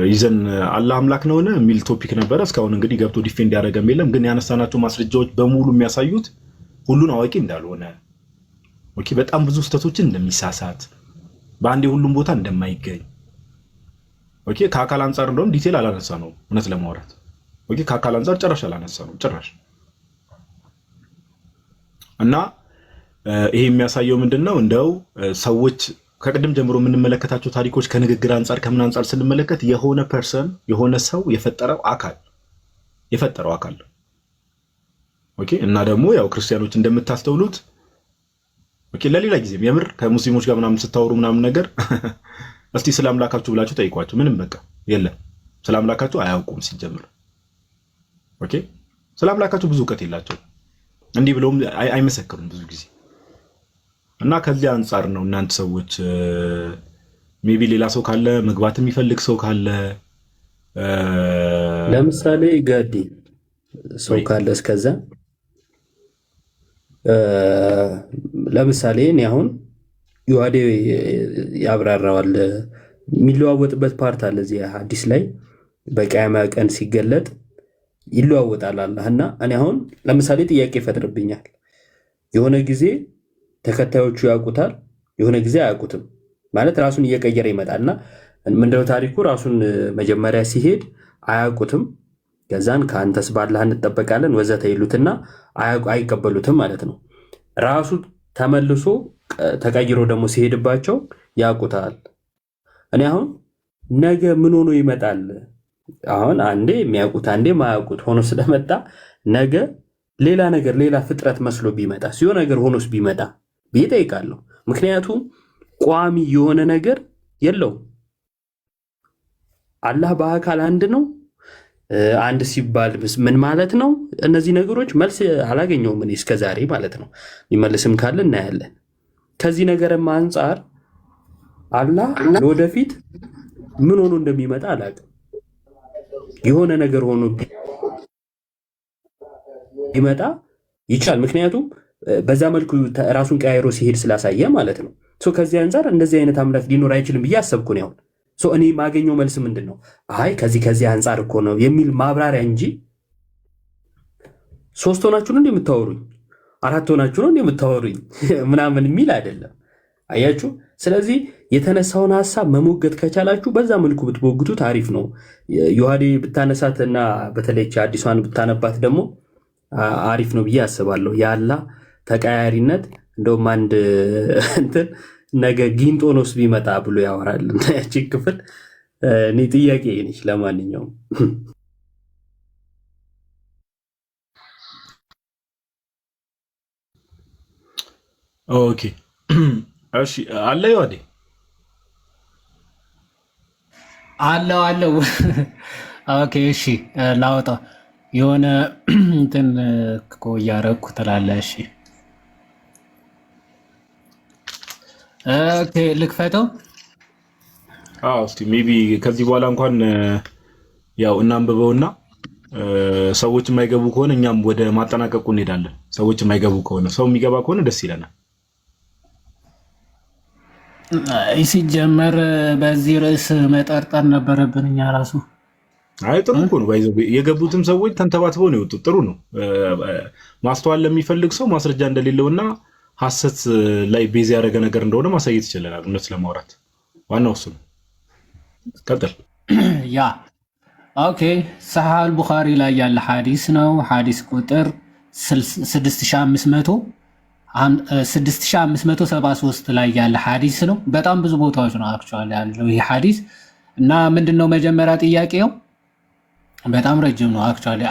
ይዘን አላህ አምላክ ነውና የሚል ቶፒክ ነበረ። እስካሁን እንግዲህ ገብቶ ዲፌንድ ያደረገም የለም። ግን ያነሳናቸው ማስረጃዎች በሙሉ የሚያሳዩት ሁሉን አዋቂ እንዳልሆነ፣ ኦኬ በጣም ብዙ ስህተቶችን እንደሚሳሳት፣ በአንዴ ሁሉም ቦታ እንደማይገኝ፣ ኦኬ ከአካል አንፃር እንደውም ዲቴል አላነሳ ነው እውነት ለማውራት ኦኬ ከአካል አንፃር ጭራሽ አላነሳ ነው ጭራሽ። እና ይሄ የሚያሳየው ምንድነው እንደው ሰዎች ከቅድም ጀምሮ የምንመለከታቸው ታሪኮች ከንግግር አንፃር ከምን አንፃር ስንመለከት የሆነ ፐርሰን የሆነ ሰው የፈጠረው አካል ኦኬ። እና ደግሞ ያው ክርስቲያኖች እንደምታስተውሉት ኦኬ ለሌላ ጊዜ የምር ከሙስሊሞች ጋር ምናምን ስታወሩ ምናምን ነገር እስቲ ስለ አምላካችሁ ብላችሁ ጠይቋቸው። ምንም በቃ የለም ስለ አምላካችሁ አያውቁም ሲጀምር። ኦኬ ስለ አምላካችሁ ብዙ እውቀት የላቸው እንዲህ ብለውም አይመሰክሩም ብዙ ጊዜ። እና ከዚህ አንፃር ነው እናንተ ሰዎች ሜቢ ሌላ ሰው ካለ መግባት የሚፈልግ ሰው ካለ ለምሳሌ ጋዲ ሰው ካለ እስከዛ ለምሳሌ እኔ አሁን ዮሐዴ ያብራራዋል የሚለዋወጥበት ፓርት አለ እዚህ ሐዲስ ላይ በቂያማ ቀን ሲገለጥ ይለዋወጣል አላህና እኔ አሁን ለምሳሌ ጥያቄ ይፈጥርብኛል። የሆነ ጊዜ ተከታዮቹ ያውቁታል፣ የሆነ ጊዜ አያውቁትም ማለት ራሱን እየቀየረ ይመጣልና ምንድነው ታሪኩ? ራሱን መጀመሪያ ሲሄድ አያውቁትም፣ ከዛን ከአንተስ ባላህ እንጠበቃለን ወዘተ ይሉትና አይቀበሉትም ማለት ነው። ራሱ ተመልሶ ተቀይሮ ደግሞ ሲሄድባቸው ያውቁታል። እኔ አሁን ነገ ምን ሆኖ ይመጣል? አሁን አንዴ የሚያውቁት አንዴ ማያውቁት ሆኖ ስለመጣ ነገ ሌላ ነገር ሌላ ፍጥረት መስሎ ቢመጣ ሲሆን ነገር ሆኖስ ቢመጣ ብዬ እጠይቃለሁ። ምክንያቱም ቋሚ የሆነ ነገር የለውም። አላህ በአካል አንድ ነው። አንድ ሲባል ምን ማለት ነው? እነዚህ ነገሮች መልስ አላገኘውም እኔ እስከዛሬ ማለት ነው። ይመልስም ካለ እናያለን። ከዚህ ነገርም አንጻር አላህ ለወደፊት ምን ሆኖ እንደሚመጣ አላውቅም። የሆነ ነገር ሆኖ ቢመጣ ይቻል፣ ምክንያቱም በዛ መልኩ ራሱን ቀያይሮ ሲሄድ ስላሳየ ማለት ነው። ከዚህ አንጻር እንደዚህ አይነት አምላክ ሊኖር አይችልም ብዬ አሰብኩ ነው። እኔ የማገኘው መልስ ምንድን ነው? አይ ከዚህ አንጻር እኮ ነው የሚል ማብራሪያ እንጂ 3 ሆናችሁ ነው የምታወሩኝ 4 ሆናችሁ ነው የምታወሩኝ ምናምን የሚል አይደለም። አያችሁ። ስለዚህ የተነሳውን ሐሳብ መሞገት ከቻላችሁ በዛ መልኩ ብትሞግቱት አሪፍ ነው። ዮሐዴ ብታነሳትና በተለይ አዲሷን ብታነባት ደግሞ አሪፍ ነው ብዬ አስባለሁ። የአላህ ተቀያሪነት እንደውም አንድ እንትን ነገ ጊንጦኖስ ቢመጣ ብሎ ያወራል። ያቺ ክፍል እኔ ጥያቄ ነች። ለማንኛውም ኦኬ እሺ አለ ዮሐዴ አለው ኦኬ እሺ ላውጣ የሆነ እንትን እኮ እያደረኩ ትላለህ። እሺ ኦኬ ልክፈተው። እስቲ ሜቢ ከዚህ በኋላ እንኳን ያው እናንብበውና ሰዎች የማይገቡ ከሆነ እኛም ወደ ማጠናቀቁ እንሄዳለን። ሰዎች የማይገቡ ከሆነ ሰው የሚገባ ከሆነ ደስ ይለናል። ሲጀመር በዚህ ርዕስ መጠርጠር ነበረብን እኛ ራሱ። አይ ጥሩ እኮ ነው። የገቡትም ሰዎች ተንተባትበው ነው የወጡት። ጥሩ ነው። ማስተዋል ለሚፈልግ ሰው ማስረጃ እንደሌለውና ሐሰት ላይ ቤዝ ያደረገ ነገር እንደሆነ ማሳየት ይችላል። እውነት ለማውራት ዋናው እሱ ነው። ቀጥል። ያ ኦኬ ሰሒህ አልቡኻሪ ላይ ያለ ሐዲስ ነው። ሐዲስ ቁጥር 6573 ላይ ያለ ሐዲስ ነው። በጣም ብዙ ቦታዎች ነው አክቹአሊ ያለው ይሄ ሐዲስ እና ምንድነው መጀመሪያ ጥያቄው በጣም ረጅም ነው አክቹአሊ።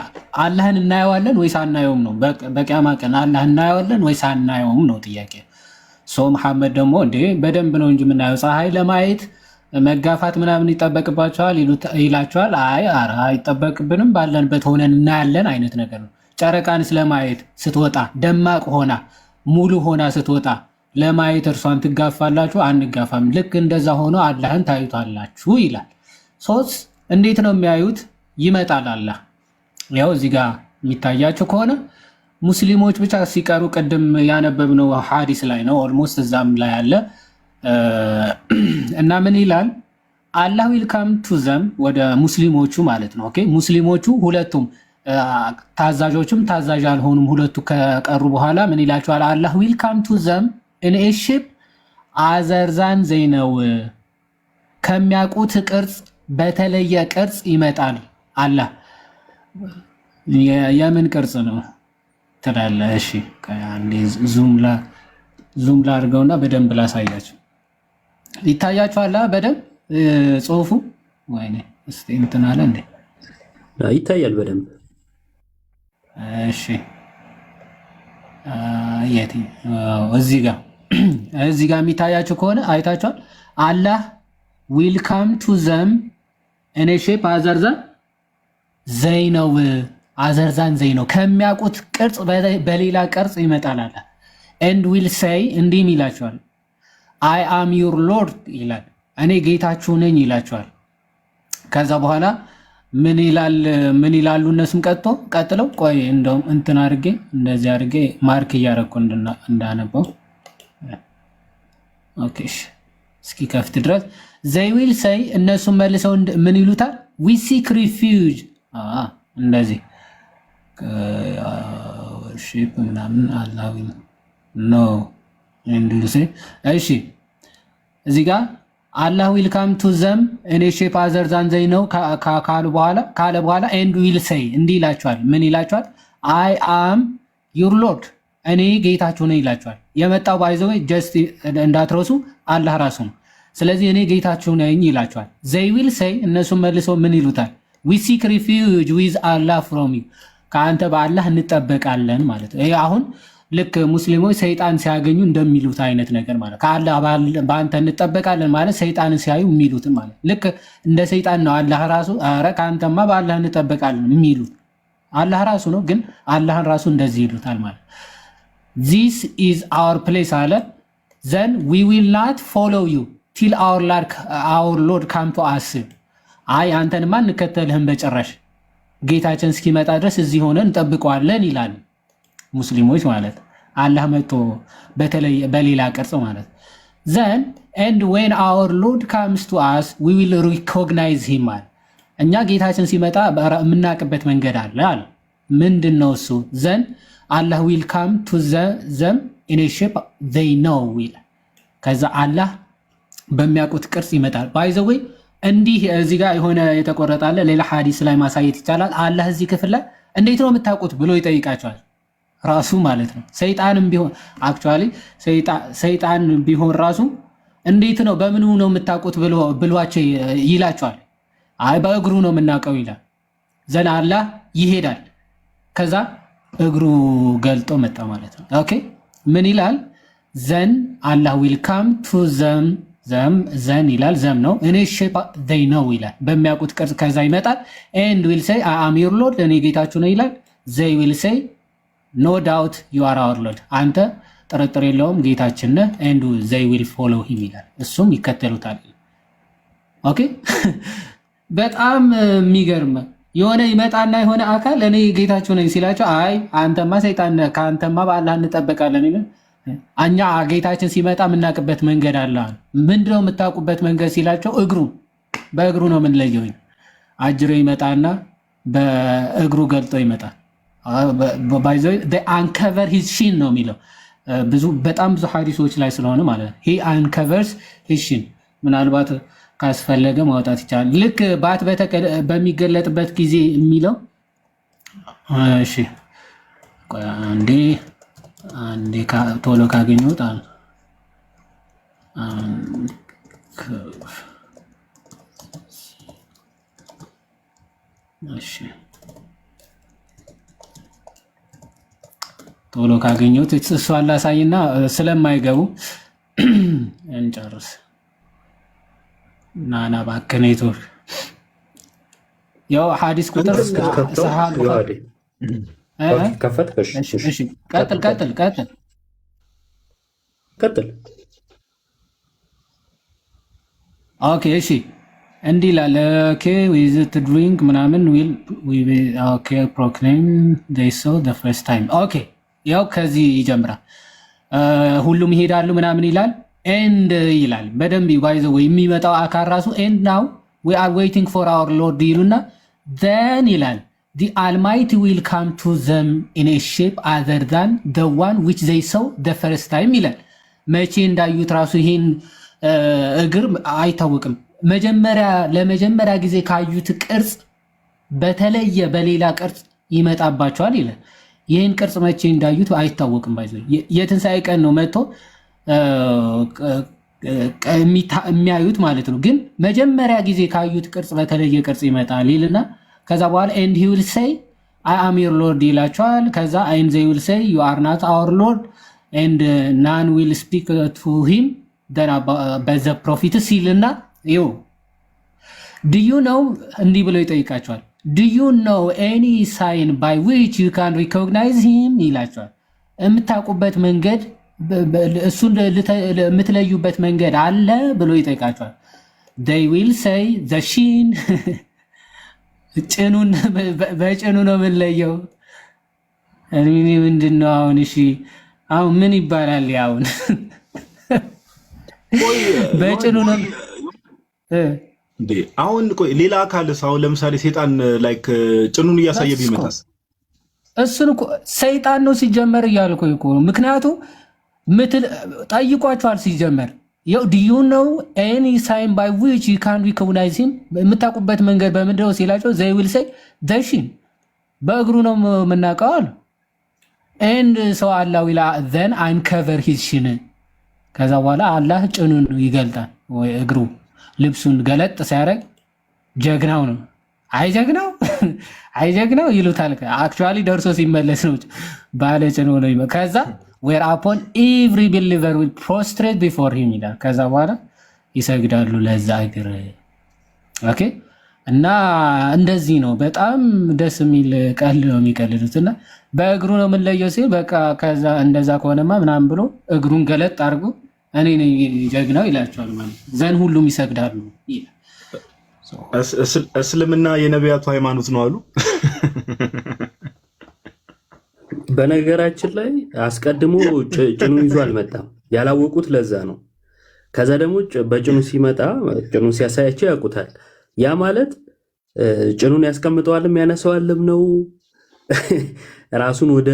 አላህን እናየዋለን ወይስ አናየውም ነው። በቂያማ ቀን አላህን እናየዋለን ወይስ አናየውም ነው ጥያቄ። መሐመድ ደግሞ እንዴ በደንብ ነው እንጂ የምናየው ፀሐይ ለማየት መጋፋት ምናምን ይጠበቅባቸዋል ይላቸዋል። አይ ኧረ አይጠበቅብንም ባለንበት ሆነን እናያለን አይነት ነገር ነው። ጨረቃን ስለማየት ስትወጣ ደማቅ ሆና ሙሉ ሆና ስትወጣ ለማየት እርሷን ትጋፋላችሁ? አንጋፋም። ልክ እንደዛ ሆኖ አላህን ታዩታላችሁ ይላል። ሶስት እንዴት ነው የሚያዩት? ይመጣል አላህ። ያው እዚህ ጋር የሚታያችሁ ከሆነ ሙስሊሞች ብቻ ሲቀሩ ቅድም ያነበብነው ሐዲስ ላይ ነው። ኦልሞስት እዛም ላይ አለ እና ምን ይላል? አላህ ዊልካም ቱ ዘም ወደ ሙስሊሞቹ ማለት ነው። ኦኬ ሙስሊሞቹ ሁለቱም ታዛዦችም ታዛዥ ያልሆኑም ሁለቱ ከቀሩ በኋላ ምን ይላቸዋል? አላህ ዊልካም ቱ ዘም ኢን ኤ ሼፕ አዘር ዛን ዘይ ነው ከሚያውቁት ቅርጽ በተለየ ቅርጽ ይመጣል። አላህ የምን ቅርጽ ነው ትላለህ? እሺ አንዴ ዙም ላድርገውና በደንብ ላሳያችሁ። ይታያችኋል በደንብ ጽሁፉ? ወይኔ እስቲ እንትን አለ እንዴ? ይታያል በደንብ። እሺ የት እዚህ ጋር የሚታያችሁ ከሆነ አይታችኋል። አላህ ዊልካም ቱ ዘም እኔ ሼፕ አዘርዛን ዘይ ነው አዘርዛን ዘይ ነው ከሚያውቁት ቅርጽ በሌላ ቅርጽ ይመጣል አለ። ኤንድ ዊል ሴይ እንዲህም ይላቸዋል አይ አም ዩር ሎርድ ይላል፣ እኔ ጌታችሁ ነኝ ይላቸዋል። ከዛ በኋላ ምን ይላሉ እነሱም ቀጥለው ቆይ እንደውም እንትን አድርጌ እንደዚህ አድርጌ ማርክ እያደረኩ እንዳነበው ኦኬ እስኪ ከፍት ድረስ ዘይ ዊል ሴይ እነሱም መልሰው ምን ይሉታል? ዊ ሲክ ሪፊውጅ እንደዚህ ሺፕ ምናምን አላዊ ኖ እንዱሴ እሺ እዚህ ጋር አላህ ዊልካም ቱ ዘም እኔ ሼፕ አዘር ዛን ዘይ ነው ካለ በኋላ ኤንድ ዊል ሴይ እንዲህ ይላቸዋል። ምን ይላቸዋል? አይ አም ዩር ሎርድ እኔ ጌታችሁ ነኝ ይላቸዋል። የመጣው ባይዘው ጀስት እንዳትረሱ አላህ ራሱ ነው። ስለዚህ እኔ ጌታችሁ ነኝ ይላቸዋል። ዘይ ዊል ሴይ እነሱም መልሰው ምን ይሉታል? ዊ ሲክ ሪፊውጅ ዊዝ አላህ ፍሮም ዩ ከአንተ በአላህ እንጠበቃለን ማለት ነው። ይሄ አሁን ልክ ሙስሊሞች ሰይጣን ሲያገኙ እንደሚሉት አይነት ነገር ማለት ከአላህ በአንተ እንጠበቃለን ማለት ሰይጣንን ሲያዩ የሚሉትን ማለት ልክ እንደ ሰይጣን ነው። አላህ ራሱ ኧረ ከአንተማ በአላህ እንጠበቃለን የሚሉት አላህ ራሱ ነው። ግን አላህን ራሱ እንደዚህ ይሉታል ማለት ዚስ ኢዝ አወር ፕሌስ አለ ዘን ዊ ዊል ናት ፎሎው ዩ ቲል አወር ሎርድ ካም ቱ አስ አይ አንተንማ እንከተልህም በጭራሽ ጌታችን እስኪመጣ ድረስ እዚህ ሆነን እንጠብቀዋለን ይላል ሙስሊሞች ማለት አላህ መጥቶ በተለይ በሌላ ቅርጽ ማለት ዘን ኤንድ ዌን አወር ሎርድ ካምስ ቱ አስ ዊ ዊል ሪኮግናይዝ ሂም አለ። እኛ ጌታችን ሲመጣ የምናውቅበት መንገድ አለ አለ። ምንድን ነው እሱ? ዘን አላህ ዊል ካም ቱ ዘም ኢን ኤ ሼፕ ዘይ ነው ይላል። ከዛ አላህ በሚያውቁት ቅርጽ ይመጣል። ባይ ዘ ዌይ እንዲህ እዚህ ጋር የሆነ የተቆረጣለ ሌላ ሐዲስ ላይ ማሳየት ይቻላል። አላህ እዚህ ክፍል ላይ እንዴት ነው የምታውቁት ብሎ ይጠይቃቸዋል ራሱ ማለት ነው። ሰይጣንም ቢሆን አክቹአሊ ሰይጣን ቢሆን ራሱ እንዴት ነው በምኑ ነው የምታውቁት ብሏቸው ይላቸዋል። አይ በእግሩ ነው የምናውቀው ይላል። ዘን አላህ ይሄዳል። ከዛ እግሩ ገልጦ መጣ ማለት ነው። ኦኬ ምን ይላል? ዘን አላህ ዊል ካም ቱ ዘም ዘን ይላል ዘም ነው እኔ ሼፕ they know ይላል በሚያውቁት ቅርጽ ከዛ ይመጣል and will say I am your lord እኔ ጌታችሁ ነው ይላል they will say no doubt you are our lord አንተ ጥርጥር የለውም ጌታችን ነህ and they will follow him ይላል እሱም ይከተሉታል ኦኬ በጣም የሚገርም የሆነ ይመጣና የሆነ አካል እኔ ጌታችሁ ነኝ ሲላቸው አይ አንተማ ሰይጣን ነህ ካንተማ በአላህ እንጠበቃለን ይላል አኛ ጌታችን ሲመጣ ምናቅበት መንገድ አለ ምንድነው የምታውቁበት መንገድ ሲላቸው በእግሩ ነው ምን ለየው አጅሮ ይመጣና በእግሩ ገልጦ ይመጣል ባይዘይ they uncover his shin ነው የሚለው በጣም ብዙ ሐዲሶች ላይ ስለሆነ ማለት ነው he uncovers his shin ምናልባት ካስፈለገ ማውጣት ይቻላል ልክ ባት በሚገለጥበት ጊዜ የሚለው እሺ አንዴ ቶሎ ካገኘሁት እሺ ቶሎ ካገኘሁት እሷን ላሳይና ስለማይገቡ እንጨርስ ናና ባከነይቶ ያው ሐዲስ ቁጥር ሰሃብ ከፈትከሽ እሺ ቀጥል ኦኬ እሺ እንዲህ ይላል ኦኬ with the drink ምናምን will we okay proclaim they saw the first time ኦኬ ያው ከዚህ ይጀምራል ሁሉም ይሄዳሉ ምናምን ይላል and ይላል በደንብ ይባይዘው የሚመጣው አካል ራሱ and now we are waiting for our lord ይሉና then ይላል the almighty will come to them in a shape other than the one which they saw the first time ይላል መቼ እንዳዩት ራሱ ይሄን እግር አይታወቅም ለመጀመሪያ ጊዜ ካዩት ቅርጽ በተለየ በሌላ ቅርጽ ይመጣባቸዋል ይላል ይሄን ቅርጽ መቼ እንዳዩት አይታወቅም ባይዘው የትንሳኤ ቀን ነው መጥቶ የሚያዩት ማለት ነው ግን መጀመሪያ ጊዜ ካዩት ቅርጽ በተለየ ቅርጽ ይመጣል ይልና ከዛ በኋላ and he will say I am your lord ይላቸዋል ከዛ and they will say you are not our lord and none will speak to him then by the prophets ይልና you do you know እንዲህ ብሎ ይጠይቃቸዋል do you know any sign by which you can recognize him ይላቸዋል የምታውቁበት መንገድ እሱን የምትለዩበት መንገድ አለ ብሎ ይጠይቃቸዋል they will say the shin ጭኑን በጭኑ ነው ምን ለየው እኔ ምንድነው አሁን እሺ አሁን ምን ይባላል ያውን በጭኑ ነው እንዴ አሁን ቆይ ሌላ አካልስ አሁን ለምሳሌ ሰይጣን ላይክ ጭኑን እያሳየ ቢመጣስ እሱን እኮ ሰይጣን ነው ሲጀመር እያልኩ እኮ ምክንያቱም ጠይቋቸዋል ሲጀመር ያው do you know any sign by which you can recognize him የምታውቁበት መንገድ በምንድነው ሲላቸው they will say the shin በእግሩ ነው የምናውቀው and so Allah will then uncover his shin ከዛ በኋላ አላህ ጭኑን ይገልጣል ወይ እግሩ ልብሱን ገለጥ ሲያደርግ ጀግናው ነው አይጀግናው ይሉታል actually ደርሶ ሲመለስ ነው ባለ ጭኑ ነው ከዛ whereupon every believer will prostrate before him ይላል ከዛ በኋላ ይሰግዳሉ ለዛ እግር ኦኬ እና እንደዚህ ነው በጣም ደስ የሚል ቃል ነው የሚቀልዱትና በእግሩ ነው ምን ለየው ሲል በቃ ከዛ እንደዛ ከሆነማ ምናምን ብሎ እግሩን ገለጥ አድርጎ እኔ ነኝ ጀግናው ይላቸዋል ማለት ዘን ሁሉም ይሰግዳሉ እስልምና የነቢያቱ ሃይማኖት ነው አሉ በነገራችን ላይ አስቀድሞ ጭኑ ይዞ አልመጣም ያላወቁት ለዛ ነው ከዛ ደግሞ በጭኑ ሲመጣ ጭኑ ሲያሳያቸው ያውቁታል ያ ማለት ጭኑን ያስቀምጠዋልም ያነሳዋልም ነው ራሱን ወደ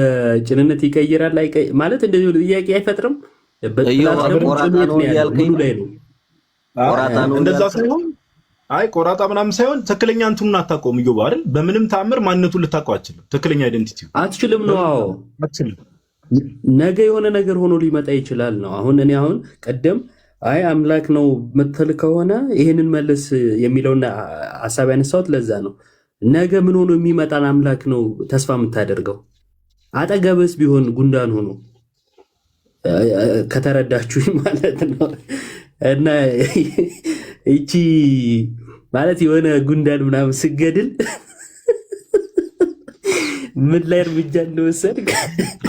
ጭንነት ይቀይራል ማለት እንደዚህ ጥያቄ አይፈጥርም እንደዛ ሳይሆን አይ ቆራጣ ምናምን ሳይሆን ትክክለኛ እንትኑን አታውቀውም ይገባ አይደል በምንም ታምር ማንነቱን ልታውቀው አትችልም ትክክለኛ አይደንቲቲ አትችልም ነው አትችልም ነገ የሆነ ነገር ሆኖ ሊመጣ ይችላል ነው እኔ ቀደም አይ አምላክ ነው መተል ከሆነ ይሄንን መልስ የሚለውና ሐሳብ ያነሳውት ለዛ ነው ነገ ምን ሆኖ የሚመጣን አምላክ ነው ተስፋ የምታደርገው አጠገብስ ቢሆን ጉንዳን ሆኖ ከተረዳችሁ ማለት ነው እና እቺ ማለት የሆነ ጉንዳን ምናምን ስገድል ምን ላይ እርምጃ እንደወሰድክ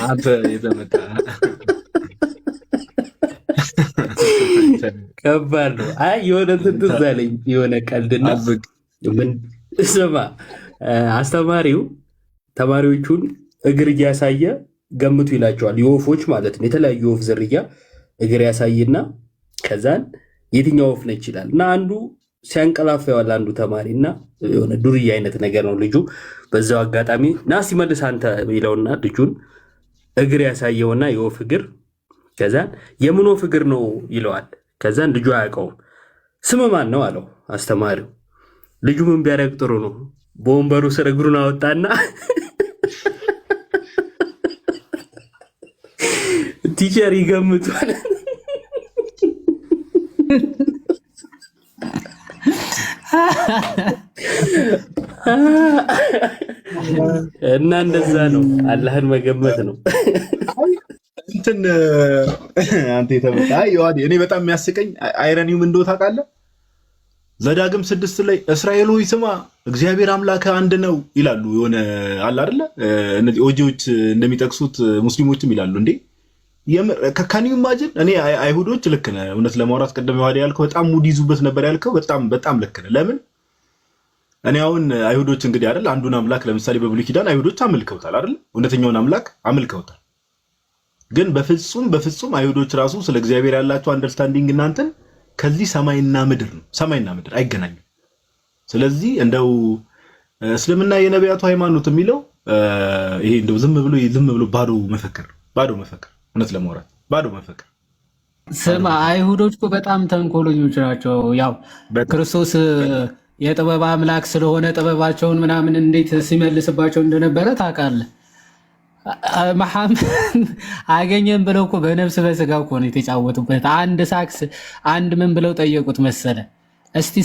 አንተ የተመታ ከባድ ነው። አይ የሆነ ትዝ አለኝ የሆነ ቀልድና ምን ስማ፣ አስተማሪው ተማሪዎቹን እግር እያሳየ ገምቱ ይላቸዋል። የወፎች ማለት ነው፣ የተለያዩ ወፍ ዝርያ እግር ያሳይና ከዛን የትኛው ወፍ ነች ይላል እና አንዱ ሲያንቀላፋ ያዋል አንዱ ተማሪ እና የሆነ ዱርዬ አይነት ነገር ነው ልጁ። በዛው አጋጣሚ ና ሲመልስ አንተ ይለውና ልጁን እግር ያሳየውና የወፍ እግር ከዛን የምን ወፍ እግር ነው ይለዋል። ከዛን ልጁ አያውቀውም። ስም ማን ነው አለው አስተማሪው። ልጁ ምን ቢያደርግ ጥሩ ነው? በወንበሩ ስር እግሩን አወጣና ቲቸር ይገምቷል እና እንደዛ ነው። አላህን መገመት ነው። እንትን አንተ የተመጣ ይዋዲ እኔ በጣም የሚያስቀኝ አይረኒውም እንደው ታውቃለህ፣ ዘዳግም 6 ላይ እስራኤል ሆይ ስማ እግዚአብሔር አምላክ አንድ ነው ይላሉ። የሆነ አለ አይደለ እነዚህ ኦጂዎች እንደሚጠቅሱት ሙስሊሞችም ይላሉ። እንዴ ከካኒው ማጅን እኔ አይሁዶች ልክ ነህ። እውነት ለማውራት ቀደም ይዋዲ ያልከው በጣም ሙድ ይዙበት ነበር ያልከው በጣም ልክ ነህ። ለምን እኔ አሁን አይሁዶች እንግዲህ አይደል አንዱን አምላክ ለምሳሌ በብሉይ ኪዳን አይሁዶች አመልከውታል አይደል? እውነተኛውን አምላክ አመልከውታል። ግን በፍጹም አይሁዶች ራሱ ስለ እግዚአብሔር ያላቸው አንደርስታንዲንግ እናንተን ከዚህ ሰማይና ምድር ነው። ሰማይና ምድር አይገናኙም። ስለዚህ እንደው እስልምና የነቢያቱ ሃይማኖት የሚለው ይሄ እንደው ዝም ብሎ ባዶ መፈክር እውነት ለማውራት ባዶ መፈክር። ስማ አይሁዶች እኮ በጣም ተንኮለኞች ናቸው። ያው ክርስቶስ የጥበብ አምላክ ስለሆነ ጥበባቸውን ምናምን እንዴት ሲመልስባቸው እንደነበረ ታውቃለህ። መሐመድ አገኘን ብለው እኮ በነፍስ በስጋ እኮ ነው የተጫወቱበት። አንድ ሳክስ አንድ ምን ብለው ጠየቁት መሰለ፣ እስቲ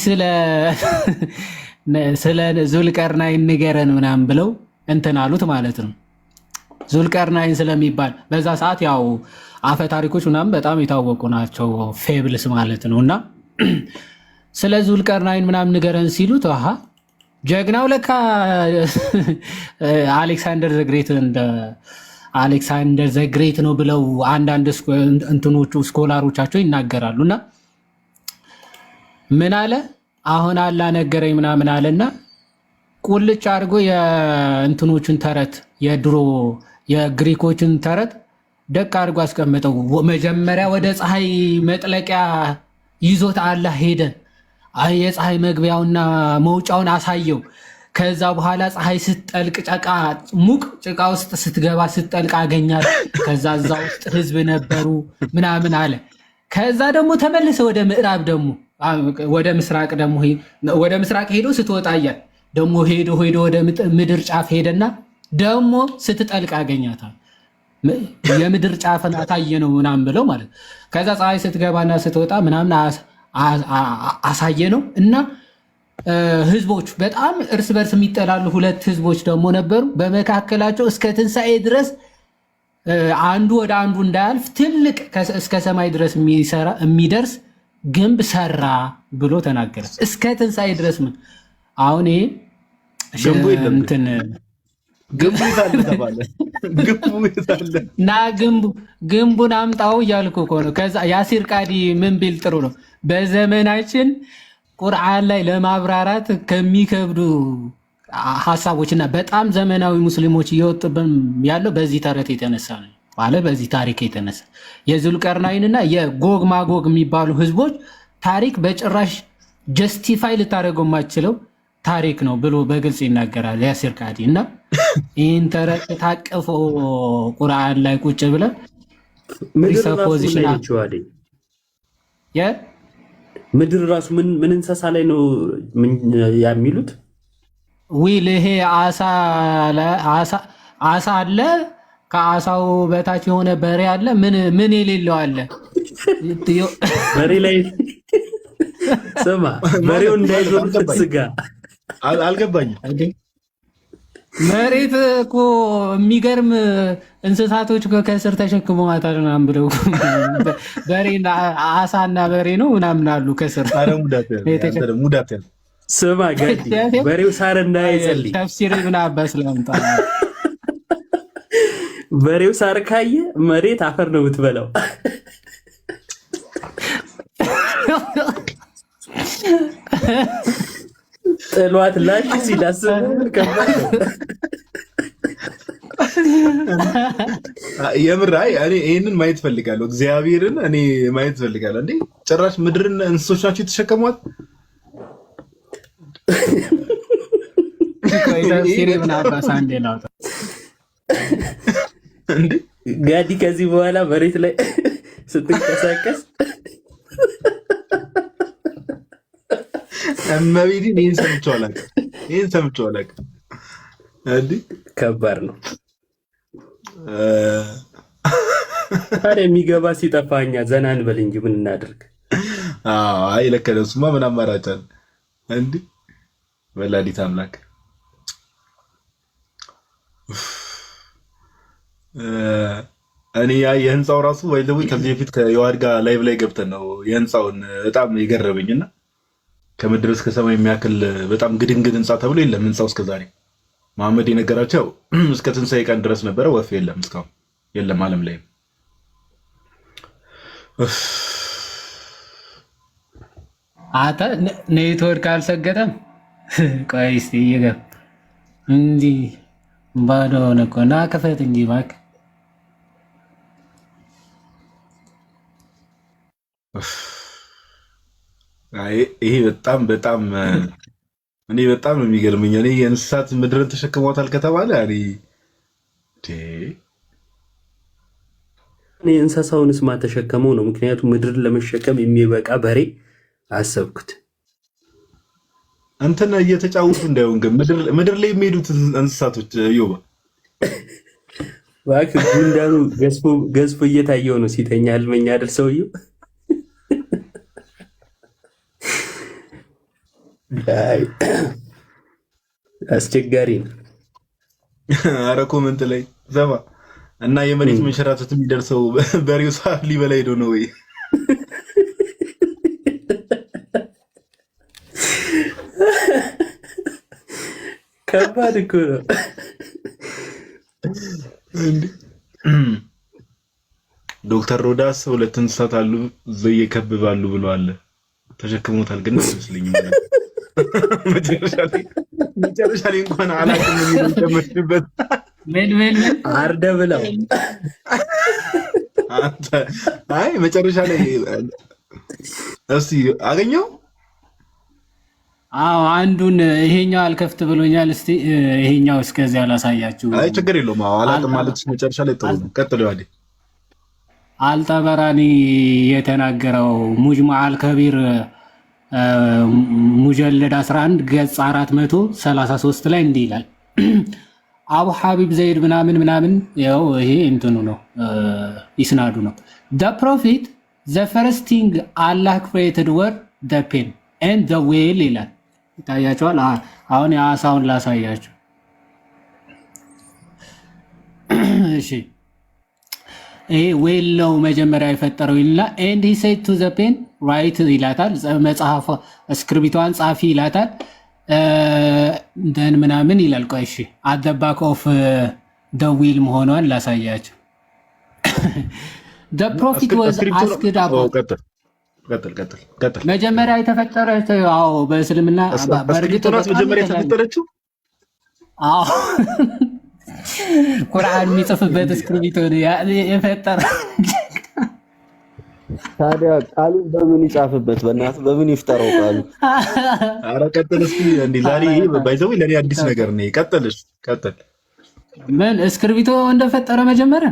ስለ ዙልቀርናይን ንገረን ምናምን ብለው እንትን አሉት ማለት ነው። ዙልቀርናይን ስለሚባል በዛ ሰዓት ያው አፈ ታሪኮች ምናምን በጣም የታወቁ ናቸው፣ ፌብልስ ማለት ነው። እና ስለ ዙልቀርናይን ምናምን ንገረን ሲሉት አሃ ጀግናው ለካ አሌክሳንደር ዘግሬት ነው ብለው አንዳንድ እንትኖቹ ስኮላሮቻቸው ይናገራሉ። እና ምን አለ አሁን አላ ነገረኝ ምናምን አለና ቁልጭ አድርጎ የእንትኖቹን ተረት የድሮ የግሪኮችን ተረት ደቅ አድርጎ አስቀመጠው። መጀመሪያ ወደ ፀሐይ መጥለቂያ ይዞት አላህ ሄደ። የፀሐይ መግቢያውና መውጫውን አሳየው። ከዛ በኋላ ፀሐይ ስትጠልቅ ሙቅ ጭቃ ውስጥ ስትገባ ስትጠልቅ አገኛት። ከዛ እዛ ውስጥ ህዝብ ነበሩ ምናምን አለ። ከዛ ደግሞ ተመለሰ ወደ ምዕራብ ደግሞ ወደ ምስራቅ ሄዶ ስትወጣ እያል ደግሞ ሄዶ ወደ ምድር ጫፍ ሄደና ደግሞ ስትጠልቅ አገኛታል። የምድር ጫፍን አታየ ነው ምናምን ብለው ማለት። ከዛ ፀሐይ ስትገባና ስትወጣ ምናምን አሳየ ነው። እና ህዝቦች በጣም እርስ በርስ የሚጠላሉ ሁለት ህዝቦች ደግሞ ነበሩ። በመካከላቸው እስከ ትንሣኤ ድረስ አንዱ ወደ አንዱ እንዳያልፍ ትልቅ እስከ ሰማይ ድረስ የሚደርስ ግንብ ሰራ ብሎ ተናገረ። እስከ ትንሣኤ ድረስ ምን አሁን ይሄ ግንቡ ይታለ ተባለ። እና ግንቡን አምጣው እያልኩ እኮ ነው። ከዛ ያሲር ቃዲ ምን ቢል ጥሩ ነው፣ በዘመናችን ቁርአን ላይ ለማብራራት ከሚከብዱ ሀሳቦችና በጣም ዘመናዊ ሙስሊሞች እየወጡብን ያለው በዚህ ተረት የተነሳ ነው ማለት በዚህ ታሪክ የተነሳ የዙልቀርናይንና የጎግ ማጎግ የሚባሉ ህዝቦች ታሪክ በጭራሽ ጀስቲፋይ ልታደርገው የማትችለው ታሪክ ነው ብሎ በግልጽ ይናገራል ያሲር ቃዲ። እና ይህን ተረት ታቅፎ ቁርአን ላይ ቁጭ ብለን ምድር ራሱ ምን እንስሳ ላይ ነው የሚሉት? ዊል ይሄ አሳ አለ፣ ከአሳው በታች የሆነ በሬ አለ። ምን የሌለው አለ? በሬ ላይ ስማ፣ በሬው እንዳይዞር ስጋ አልገባኝም። መሬት እኮ የሚገርም እንስሳቶች ከስር ተሸክመዋታል ምናምን ብለው በሬና አሳና በሬ ነው ምናምን አሉ ከስር። ሙዳት ስማ ጋዲ በሬው ሳር እንዳይጸልይ ተፍሲር ምን አባስ ለምጣ በሬው ሳር ካየ መሬት አፈር ነው የምትበላው። ጥሏት ላሽ ሲላስብ ከባድ ነው። የምር እኔ ይሄንን ማየት ፈልጋለሁ። እግዚአብሔርን እኔ ማየት ፈልጋለሁ። እንዴ ጭራሽ ምድርን እንስሶች ናቸው የተሸከሟት። ጋዲ ከዚህ በኋላ መሬት ላይ ስትንቀሳቀስ እመቤቴን ይህን ሰምቼው አላውቅም። እንዲህ ከባድ ነው። ታዲያ የሚገባ ሲጠፋ እኛ ዘና እንበል እንጂ ምን እናድርግ? አይ ለካ እሱማ ምን አማራጭ አለ? እንዲህ ወላዲት አምላክ እኔ የህንፃው ራሱ ወይ ከዚህ በፊት ከየዋድ ጋር ላይቭ ላይ ገብተን ነው የህንፃውን በጣም የገረበኝና ከምድር እስከ ሰማይ የሚያክል በጣም ግድንግድ ህንፃ ተብሎ የለም። ህንፃው እስከዛሬ መሐመድ የነገራቸው እስከ ትንሣኤ ቀን ድረስ ነበረ። ወፍ የለም እስካሁን የለም ዓለም ላይ። አታ ኔትወርክ አልሰገጠም። ቆይ እስቲ ይገብ እንዲህ ባዶ ሆነ እኮ ና ክፈት እንጂ እባክህ። ይሄ በጣም እኔ በጣም የሚገርመኝ እኔ የእንስሳት ምድርን ተሸክሟታል ከተባለ እኔ እንስሳውንስ ማ ተሸከመው ነው። ምክንያቱም ምድርን ለመሸከም የሚበቃ በሬ አሰብኩት። አንተና እየተጫወቱ እንዳይሆን ግን ምድር ላይ የሚሄዱት እንስሳቶች ዮባ እባክህ ጉንዳኑ ገዝፎ እየታየው ነው ሲተኛ ህልመኛ አይደል ሰውየው። አስቸጋሪ ነው። ኧረ ኮመንት ላይ ዘባ እና የመሬት መንሸራተት የሚደርሰው በሬው ሳር ሊበላ ሄዶ ነው ወይ? ከባድ እኮ ነው። ዶክተር ሮዳስ ሁለት እንስሳት አሉ ዘይ ይከብባሉ ብለዋል። ተሸክሞታል ግን አይመስልኝም። መጨረሻ ላይ እንኳን አላውቅም ምን ተመስልበት ምን አርደ ብለው አይ መጨረሻ ላይ እስቲ አገኘው። አዎ አንዱን ይሄኛው አልከፍት ብሎኛል። እስቲ ይሄኛው እስከዚህ አላሳያችሁ። አይ ችግር የለውም። አዎ አላውቅም ማለት መጨረሻ ላይ ጥሩ ነው። ቀጥሎ ያዲ አልጠበራኒ የተናገረው ሙጅሙዕ አልከቢር ሙጀለድ 11 ገጽ 433 ላይ እንዲህ ይላል። አቡ ሐቢብ ዘይድ ምናምን ያው ይሄ እንትኑ ነው ይስናዱ ነው። the prophet the first thing Allah created were the pen and the whale ይላል። ይታያቸዋል። አሁን የአሳውን ላሳያችሁ። እሺ ይሄ ዌል ነው መጀመሪያ የፈጠረው ይልና and he said to the pen write ይላታል። መጽሐፍ እስክሪብቷን ጻፊ ይላታል። ደን ምናምን ይላል። ቆይ እሺ at the back of the wheel መሆኗን ላሳያችሁ። the prophet was asked about ቀጥል መጀመሪያ የተፈጠረ አዎ በእስልምና በእርግጥ መጀመሪያ የተፈጠረችው አዎ ቁርአን የሚጽፍበት እስክሪብቶ የፈጠረ ታዲያ ቃሉ በምን ይጻፍበት? በእናትህ በምን ይፍጠረው ቃሉ? ኧረ ቀጥል እስኪ። እንዴ ዛሬ ባይዘው ለኔ አዲስ ነገር ነው። ቀጥል። ምን እስክሪብቶ እንደፈጠረ መጀመሪያ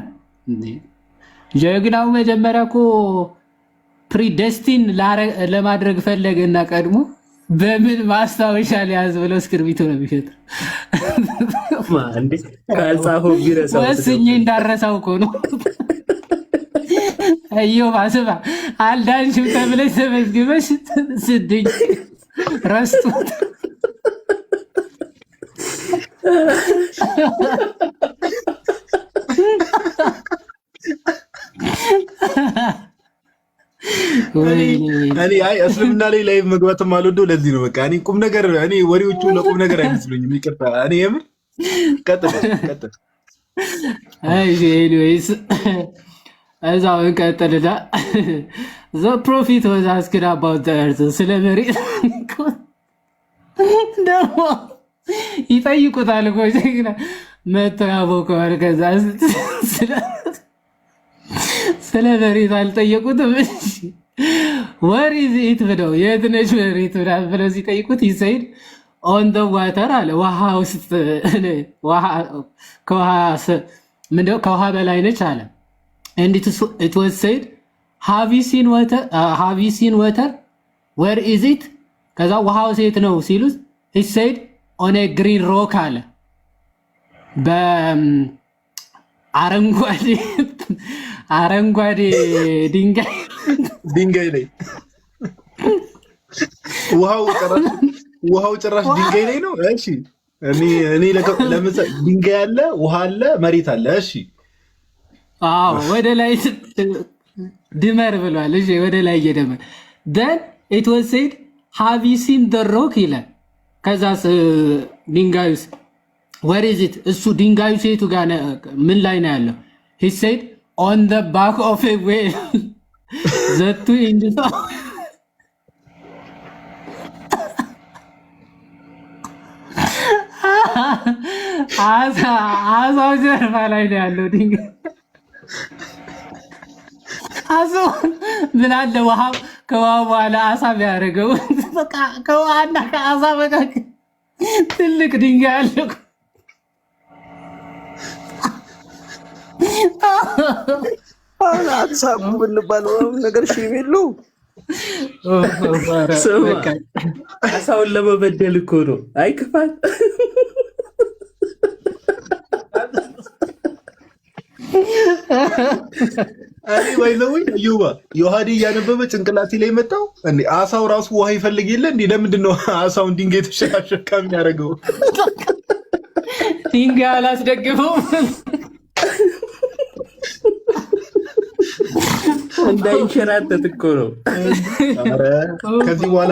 ጀግናው መጀመሪያ እኮ ፕሪደስቲን ለማድረግ ፈለገና ቀድሞ በምን ማስታወሻ ሊያዝ ብለው እስክሪብቶ ነው የሚፈጥረው። እንዴ ካልጻፈው ቢረሳው ወስኜ እንዳረሳው እኮ ነው። አዮ ማሰባ አልዳንሽም ተብለሽ ተመዝግበሽ ስድኝ ረስቶት እኔ አይ እስልምና ላይ መግባትም አልወደው ለዚህ ነው። በቃ እኔ ቁም ነገር እኔ ወሬዎቹ ለቁም ነገር አይመስሉኝም። ይቅርታ እኔ የምር ቀጥል። አይ ኤኒዌይስ እዛው እንቀጥልና the prophet was asking about the earth ስለ መሬት ደግሞ ይጠይቁታል እኮ ጀግና መተያቦከዋል። ከዛ ስለ መሬት አልጠየቁትም። ወር ኢዝ ኢት ብለው የት ነች መሬት ብለው ሲጠይቁት ይሰይድ ኦን ደ ዋተር አለ። ውሃ ውስጥ ከውሃ በላይ ነች አለ። and it was said have you seen water where is it? ከዛ ውሃው ሴት ነው ሲሉት he said on a green rock አለ። አረንጓዴ ድንጋይ ላይ ውሃው ጭራሽ ድንጋይ ላይ ነው። እሺ እኔ ለምሳሌ ድንጋይ አለ፣ ውሃ አለ፣ መሬት አለ። እሺ አዎ ወደ ላይ ድመር ብሏል። እሺ ወደ ላይ እየደመር then it was said have you seen the rock ይላል። ከዛ ድንጋዩስ where is it? እሱ ድንጋዩ ሴቱ ጋር ምን ላይ ነው ያለው? he said on the back of a whale that two inches አሳው ጀርባ ላይ ነው ያለው ድንጋይ። አሳው ምን አለ ውሃው ከውሃ በኋላ አሳ ቢያደርገው በቃ ከውሃና ከአሳ መካከል ትልቅ ድንጋይ አለ። አሁን አትሳቡ ብንባለው ነገር ሺህ ቤሉ አሳውን ለመበደል እኮ ነው። አይክፋት እኔ ባይዘው ዩባ ዮሐዲ እያነበበ ጭንቅላቴ ላይ መጣው። እንዴ አሳው ራሱ ውሃ ይፈልግ የለ እንዴ? ለምንድን ነው አሳውን ድንጋይ ተሸካሸካ የሚያደርገው? ድንጋይ አላስደግፈውም እንዳይንሸራተት እኮ ነው። ኧረ ከዚህ በኋላ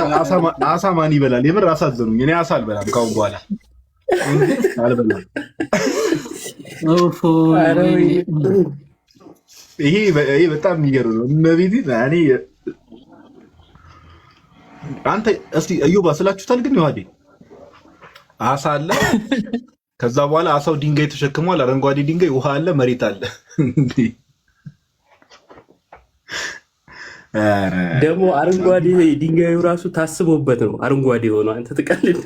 አሳ ማን ይበላል? የምር አሳዘኑኝ። እኔ አሳ አልበላም ካሁን በኋላ አልበላም። ይሄ በጣም የሚገርም ነው። እነዚህ እኔ አንተ እስቲ እዩባ ስላችሁታል። ግን ይዋዴ አሳ አለ፣ ከዛ በኋላ አሳው ድንጋይ ተሸክሟል። አረንጓዴ ድንጋይ፣ ውሃ አለ፣ መሬት አለ። ደግሞ አረንጓዴ ድንጋዩ ራሱ ታስቦበት ነው አረንጓዴ ሆኖ። አንተ ትቀልድ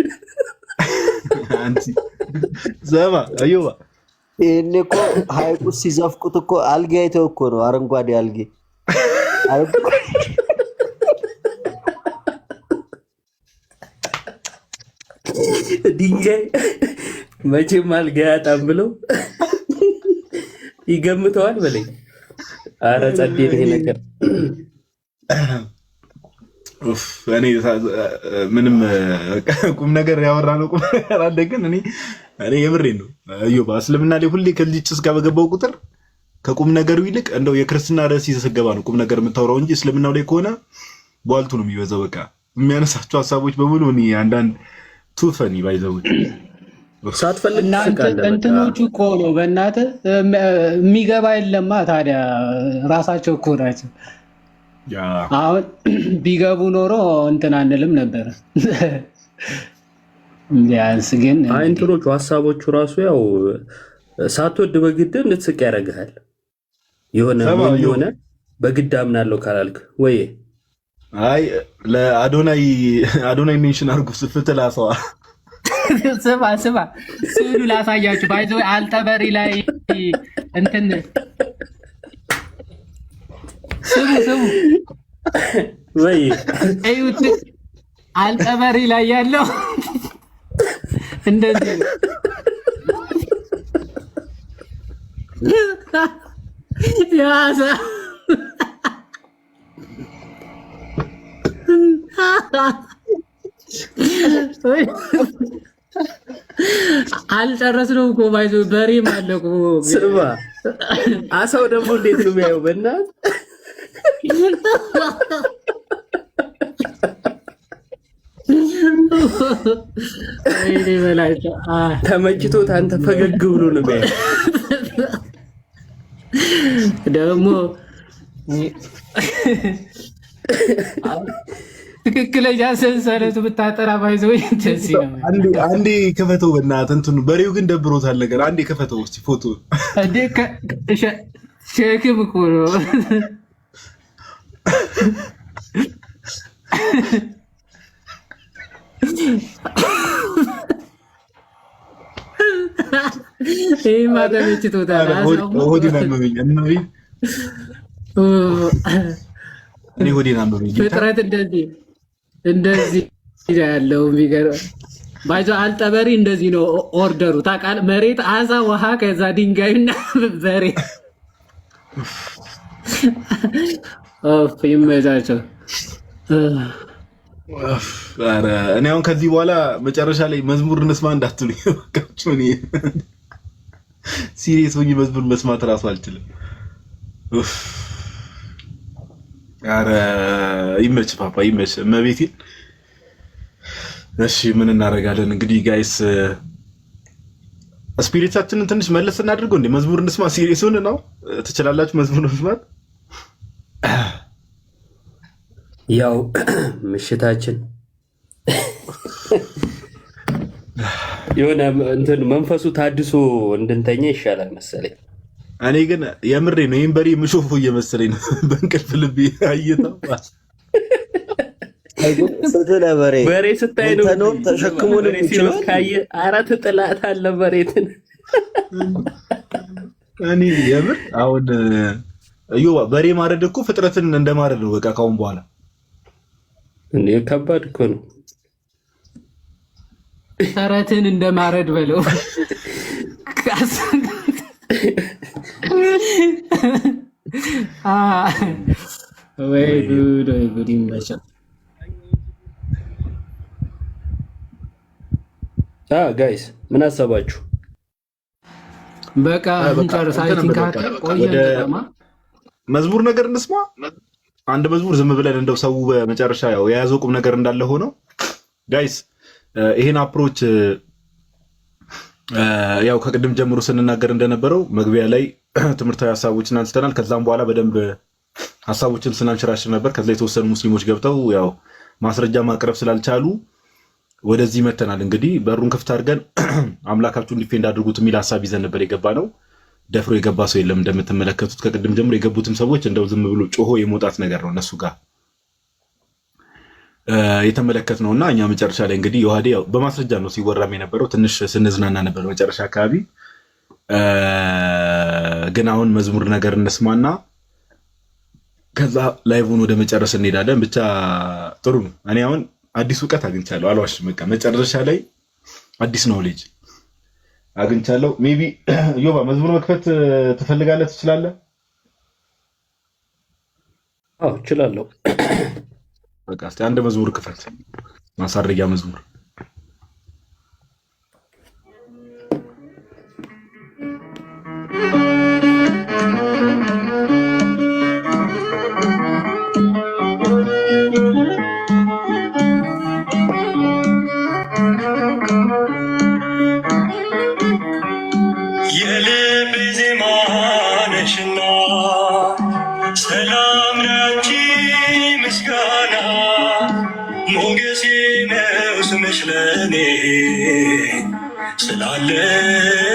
አንቺ ዘማ እዩባ ይሄኔ እኮ ሐይቁ ሲዘፍቁት እኮ አልጌ አይተው እኮ ነው አረንጓዴ አልጌ ድንጋይ መቼም አልጌ አያጣም ብለው ይገምተዋል በለኝ። ኧረ ጸዴ ነው ይሄ ነገር። እኔ ምንም ቁም ነገር ያወራ ነው ቁም ነገር አለ። ግን እኔ የምሬን ነው እዮባ እስልምና ላይ ሁሌ ከዚህ ጭስ ጋር በገባው ቁጥር ከቁም ነገሩ ይልቅ እንደው የክርስትና ርዕስ ይዘገባ ነው ቁም ነገር የምታወራው እንጂ እስልምናው ላይ ከሆነ ቧልቱ ነው የሚበዛው። በቃ የሚያነሳቸው ሀሳቦች በሙሉ እኔ አንዳንድ ቱፈኒ ባይዘው ሳትፈልግ እናንተ እንትኖቹ እኮ ነው በእናትህ የሚገባ የለማ። ታዲያ ራሳቸው እኮ ናቸው። አሁን ቢገቡ ኖሮ እንትን አንልም ነበር። ቢያንስ ግን እንትኖቹ ሀሳቦቹ ራሱ ያው ሳትወድ በግድ እንድትስቅ ያደርግሃል። የሆነ በግድ አምናለሁ ካላልክ ወይ አይ ለአዶናይ ሜንሽን አድርጉ ስትል አሰዋ ስማ ስዕሉ ላሳያችሁ። ባይዘው አልጠበሪ ላይ እንትን ስሙ ወይ እዩት። አልጠበሪ ላይ ያለው እንደዚህ ያሳ አልጨረስነውም እኮ ባይዞ በሬም አለ እኮ። ስማ አሳው ደግሞ እንዴት ነው የሚያየው? በእናትህ ተመችቶት አንተ ፈገግ ብሎ ነው የሚያየው። ደግሞ ትክክለኛ ሰንሰለቱ ብታጠራ ባይዘው አንዴ ከፈተው በእናትህ እንትኑ በሬው ግን ደብሮታል ነገር። አንዴ ከፈተው እስቲ ፎቶ እንዴ ሸክም እኮ ነው። ይሄ ማተመችቶታል። ሆዴን አመመኝ እኔ ሆዴን አመመኝ። ፍጥረት እንደዚህ ያለው የሚገርም ባይዞ አልጠበሪ እንደዚህ ነው ኦርደሩ ታውቃለህ። መሬት፣ አሳ፣ ውሃ፣ ከዛ ድንጋይና በሬ። ይመቻቸው። እኔ አሁን ከዚህ በኋላ መጨረሻ ላይ መዝሙር እንስማ እንዳትሉኝ። ሲሪየስ ሆኜ መዝሙር መስማት እራሱ አልችልም። ኧረ ይመች ፓፓ ይመች እመቤቴ። እሺ ምን እናደርጋለን እንግዲህ ጋይስ፣ ስፒሪታችንን ትንሽ መለስ እናድርገው። እንደ መዝሙር እንስማ። ሲሪየስ ሆነ ነው ትችላላችሁ መዝሙር መስማት። ያው ምሽታችን የሆነ እንትን መንፈሱ ታድሶ እንድንተኛ ይሻላል መሰለኝ። እኔ ግን የምሬ ነው። ይሄን በሬ ምሾፎ እየመሰለኝ ነው በእንቅልፍ ልቤ አየታ በሬ ስታይ ነው ተሸክሞ ነው ካየ አራት ጥላት አለ በሬትን። እኔ የምር አሁን እዮባ በሬ ማረድ እኮ ፍጥረትን እንደማረድ ነው። በቃ ካሁን በኋላ እንዴ ከባድ እኮ ነው። ተረትን እንደማረድ በለው። ወይ ጉድ ወይ ጉድ ይመቻል። ጋይስ ምን አሰባችሁ? በቃ እንጨርስ። መዝሙር ነገር እንስማ። አንድ መዝሙር ዝም ብለን እንደው ሰው በመጨረሻ ያው የያዘው ቁም ነገር እንዳለ ሆኖ ጋይስ ይሄን አፕሮች ያው ከቅድም ጀምሮ ስንናገር እንደነበረው መግቢያ ላይ ትምህርታዊ ሀሳቦችን አንስተናል። ከዛም በኋላ በደንብ ሀሳቦችን ስናንሸራሽር ነበር። ከዛ የተወሰኑ ሙስሊሞች ገብተው ያው ማስረጃ ማቅረብ ስላልቻሉ ወደዚህ መተናል። እንግዲህ በሩን ክፍት አድርገን አምላካችሁን ዲፌንድ አድርጉት የሚል ሀሳብ ይዘን ነበር የገባ ነው። ደፍሮ የገባ ሰው የለም። እንደምትመለከቱት ከቅድም ጀምሮ የገቡትም ሰዎች እንደው ዝም ብሎ ጮሆ የመውጣት ነገር ነው እነሱ ጋር የተመለከት ነውና እኛ መጨረሻ ላይ እንግዲህ ዮሐዴ ያው በማስረጃ ነው ሲወራም የነበረው። ትንሽ ስንዝናና ነበር መጨረሻ አካባቢ። ግን አሁን መዝሙር ነገር እንስማና ከዛ ላይቭን ወደ መጨረስ እንሄዳለን። ብቻ ጥሩ ነው። እኔ አሁን አዲስ እውቀት አግኝቻለሁ፣ አልዋሽም። በቃ መጨረሻ ላይ አዲስ ኖሌጅ አግኝቻለሁ። ሜቢ ዮባ መዝሙር መክፈት ትፈልጋለህ? ትችላለህ? አዎ እችላለሁ። በቃ እስቲ አንድ መዝሙር ክፈት፣ ማሳረጊያ መዝሙር። የልብ ዜማ ነሽና ሰላም ላንቺ ምስጋና ሞገሴ ነው ስምሽ ለኔ ስላለሽ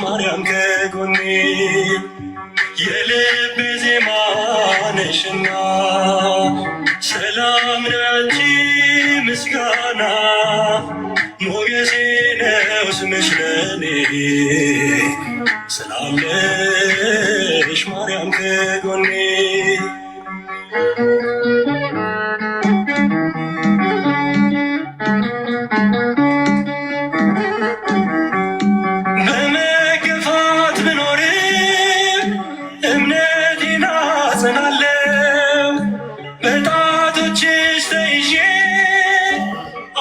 ማርያም ከጎኔ የልብ ዜማ ነሽና ሰላም ላንቺ ምስጋና ሞገሴ ነው ስምሽ ለኔ ስላለሽ ማርያም ከጎኔ በመገፋት ብኖርም እምነቴን አጸናለሁ በጣቶችሽ ተይዤ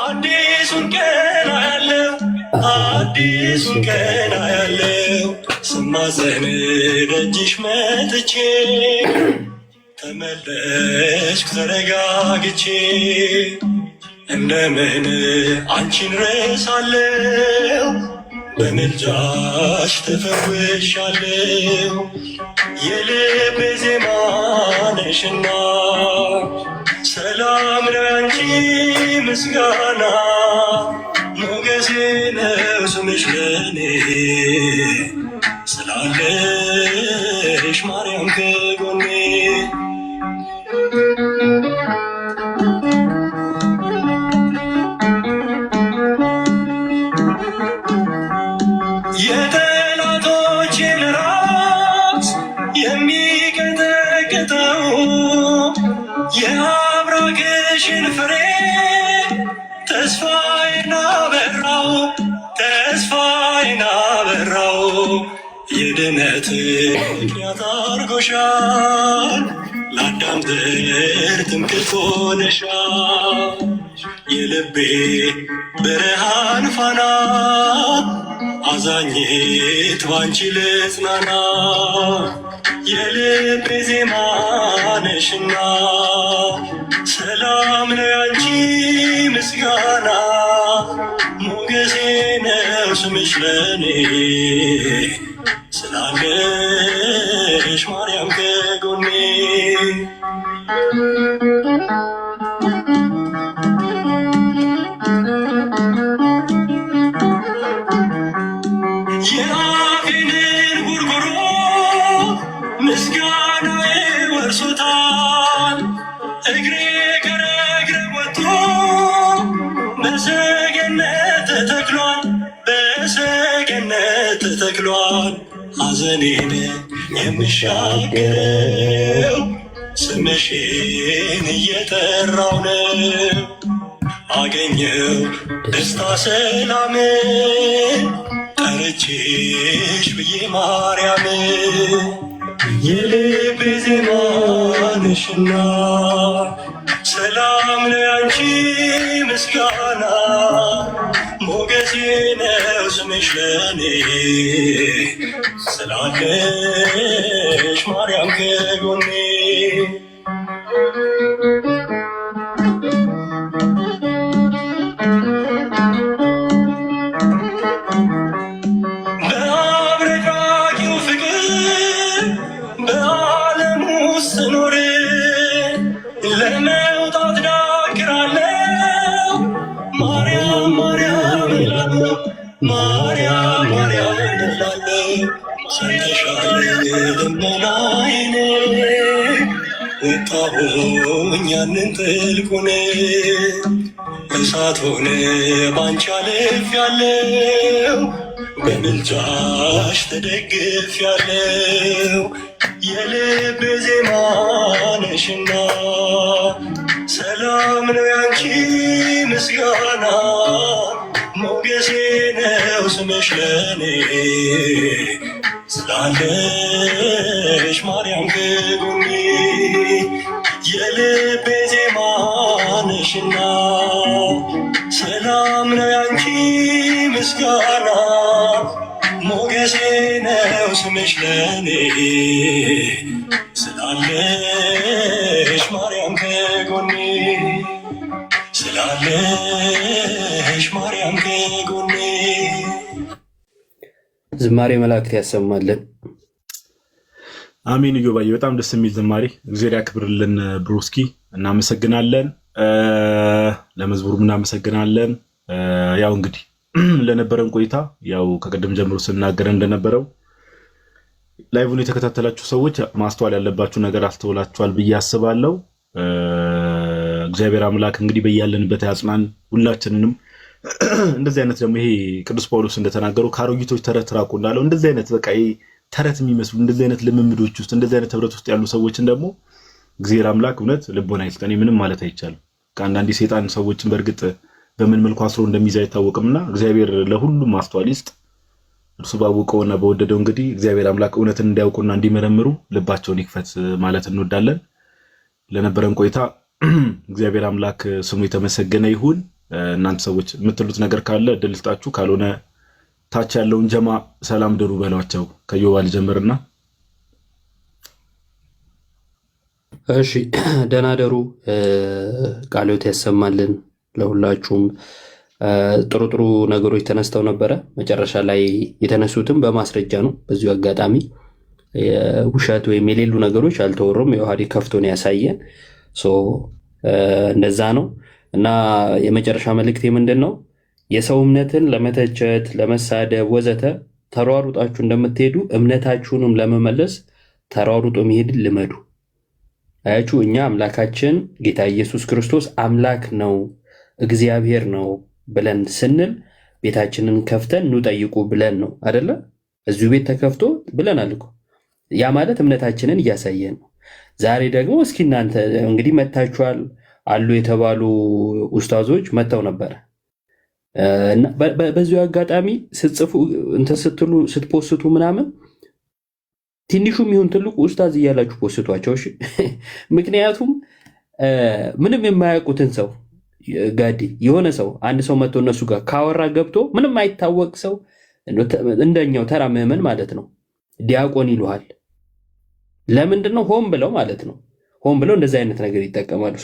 አዲሱን ቀን አያለሁ አዲሱን ቀን አያለው ስማዘን ደጅሽ መጥቼ ተመለስኩ ተረጋግቼ እንደምን አንቺን ረሳለው በምልጃሽ ተፈውሻለው የልቤ ዜማ ነሽና ሰላም ለአንቺ ምስጋና ሞገሴ ነው ስምሽ ለኔ ስላለሽ ማርያም ከጎኔ የጠላቶቼን ራስ የሚቀጠቅጠው የአብራክሽን ፍሬ ተስፋዬን አበራው የድነት ምክንያት አድርጎሻል ለአዳም ዘር ትምክህት ሆነሻል የልቤ ብርሃን ፋና አዛኝት ባንቺ ልጽናና የልቤ ዜማ ነሽና ሰላም ነው ያንቺ ምስጋና ሞገሴ ነው ስምሽ ለኔ ስላለሽ ማርያም ከጎኔ የአፌንን ጉርጉሮ ምስጋናዬ ወርሶታል እግሬ ከረግረ ወጥቶ በሰገነት ተተክሏል ሐዘኔን የምሻገረው ስምሽን እየጠራው ነው አገኘው ደስታ ሰላምን ጠርቼሽ ብዬ ማርያም የልቤ ዜማ ነሽና ሰላም ነው ያንቺ ምስጋና ሞገሴ ነው ስምሽ ለኔ ስላለሽ ማርያም ከጎኔ በአብረቃቂው ፍቅር በዓለም ውስጥ ስኖር ለመውጣት ዳክራለው ማርያም ማርያም እላለሁ ማርያም ማርያም እላለሁ ሰምተሻል ልመናዬን ወጣሁኝ ያንን ጥልቁን እሳት ሆነ ባንቺ አልፌያለሁ በምልጃሽ ተደግፌያለሁ የልቤ ዜማ ነሽና ሰላም ነው ያንቺ ምስጋና ሞገሴ ነው ስምሽ ለኔ ስላለሽ ማርያም ከጎኔ የልቤ ዜማ ነሽና ሰላም ነው ያንቺ ምስጋና ሞገሴ ነው ስምሽ ለኔ ስላለሽ ማርያም ከጎኔ ስላለሽ ማርያም ከጎኔ። ዝማሬ መላእክት ያሰማልን። አሚን። ዮባዬ በጣም ደስ የሚል ዝማሬ እግዚአብሔር ያክብርልን። ብሩስኪ እናመሰግናለን፣ ለመዝሙሩም እናመሰግናለን። ያው እንግዲህ ለነበረን ቆይታ ያው ከቀደም ጀምሮ ስናገር እንደነበረው ላይቭን የተከታተላችሁ ሰዎች ማስተዋል ያለባችሁ ነገር አስተውላችኋል ብዬ አስባለሁ። እግዚአብሔር አምላክ እንግዲህ በያለንበት ያጽናን ሁላችንንም። እንደዚህ አይነት ደግሞ ይሄ ቅዱስ ጳውሎስ እንደተናገረው ከአሮጊቶች ተረት ራቁ እንዳለው እንደዚህ አይነት በቃ ተረት የሚመስሉ እንደዚህ አይነት ልምምዶች ውስጥ እንደዚህ አይነት ህብረት ውስጥ ያሉ ሰዎችን ደግሞ እግዚአብሔር አምላክ እውነት ልቦና ይስጠን። ምንም ማለት አይቻልም። ከአንዳንድ ሰይጣን ሰዎችን በእርግጥ በምን መልኩ አስሮ እንደሚይዝ አይታወቅምና እግዚአብሔር ለሁሉም ማስተዋል ይስጥ። እርሱ ባወቀውና በወደደው እንግዲህ እግዚአብሔር አምላክ እውነትን እንዲያውቁና እንዲመረምሩ ልባቸውን ይክፈት ማለት እንወዳለን። ለነበረን ቆይታ እግዚአብሔር አምላክ ስሙ የተመሰገነ ይሁን። እናንተ ሰዎች የምትሉት ነገር ካለ እድል ልስጣችሁ፣ ካልሆነ ታች ያለውን ጀማ ሰላም ደሩ በሏቸው። ከዮባ ልጀምርና እሺ ደህና ደሩ። ቃልዎት ያሰማልን ለሁላችሁም። ጥሩ ጥሩ ነገሮች ተነስተው ነበረ። መጨረሻ ላይ የተነሱትም በማስረጃ ነው። በዚሁ አጋጣሚ ውሸት ወይም የሌሉ ነገሮች አልተወሩም። የውሃዲ ከፍቶን ያሳየን እንደዛ ነው እና የመጨረሻ መልእክቴ ምንድን ነው? የሰው እምነትን ለመተቸት፣ ለመሳደብ ወዘተ ተሯሩጣችሁ እንደምትሄዱ እምነታችሁንም ለመመለስ ተሯሩጦ መሄድን ልመዱ። አያችሁ እኛ አምላካችን ጌታ ኢየሱስ ክርስቶስ አምላክ ነው እግዚአብሔር ነው ብለን ስንል ቤታችንን ከፍተን ኑ ጠይቁ ብለን ነው አይደለ? እዚሁ ቤት ተከፍቶ ብለናል እኮ። ያ ማለት እምነታችንን እያሳየን ነው። ዛሬ ደግሞ እስኪ እናንተ እንግዲህ መታችኋል አሉ የተባሉ ኡስታዞች መተው ነበር እና በዚሁ አጋጣሚ ስትጽፉ እንትን ስትሉ ስትፖስቱ ምናምን ትንሹም ይሁን ትልቁ ኡስታዝ እያላችሁ ፖስቷቸው። እሺ ምክንያቱም ምንም የማያውቁትን ሰው ጋዲ የሆነ ሰው አንድ ሰው መጥቶ እነሱ ጋር ካወራ ገብቶ ምንም አይታወቅ ሰው እንደኛው ተራ ምዕመን ማለት ነው ዲያቆን ይሉሃል። ለምንድን ነው? ሆን ብለው ማለት ነው። ሆን ብለው እንደዚህ አይነት ነገር ይጠቀማሉ።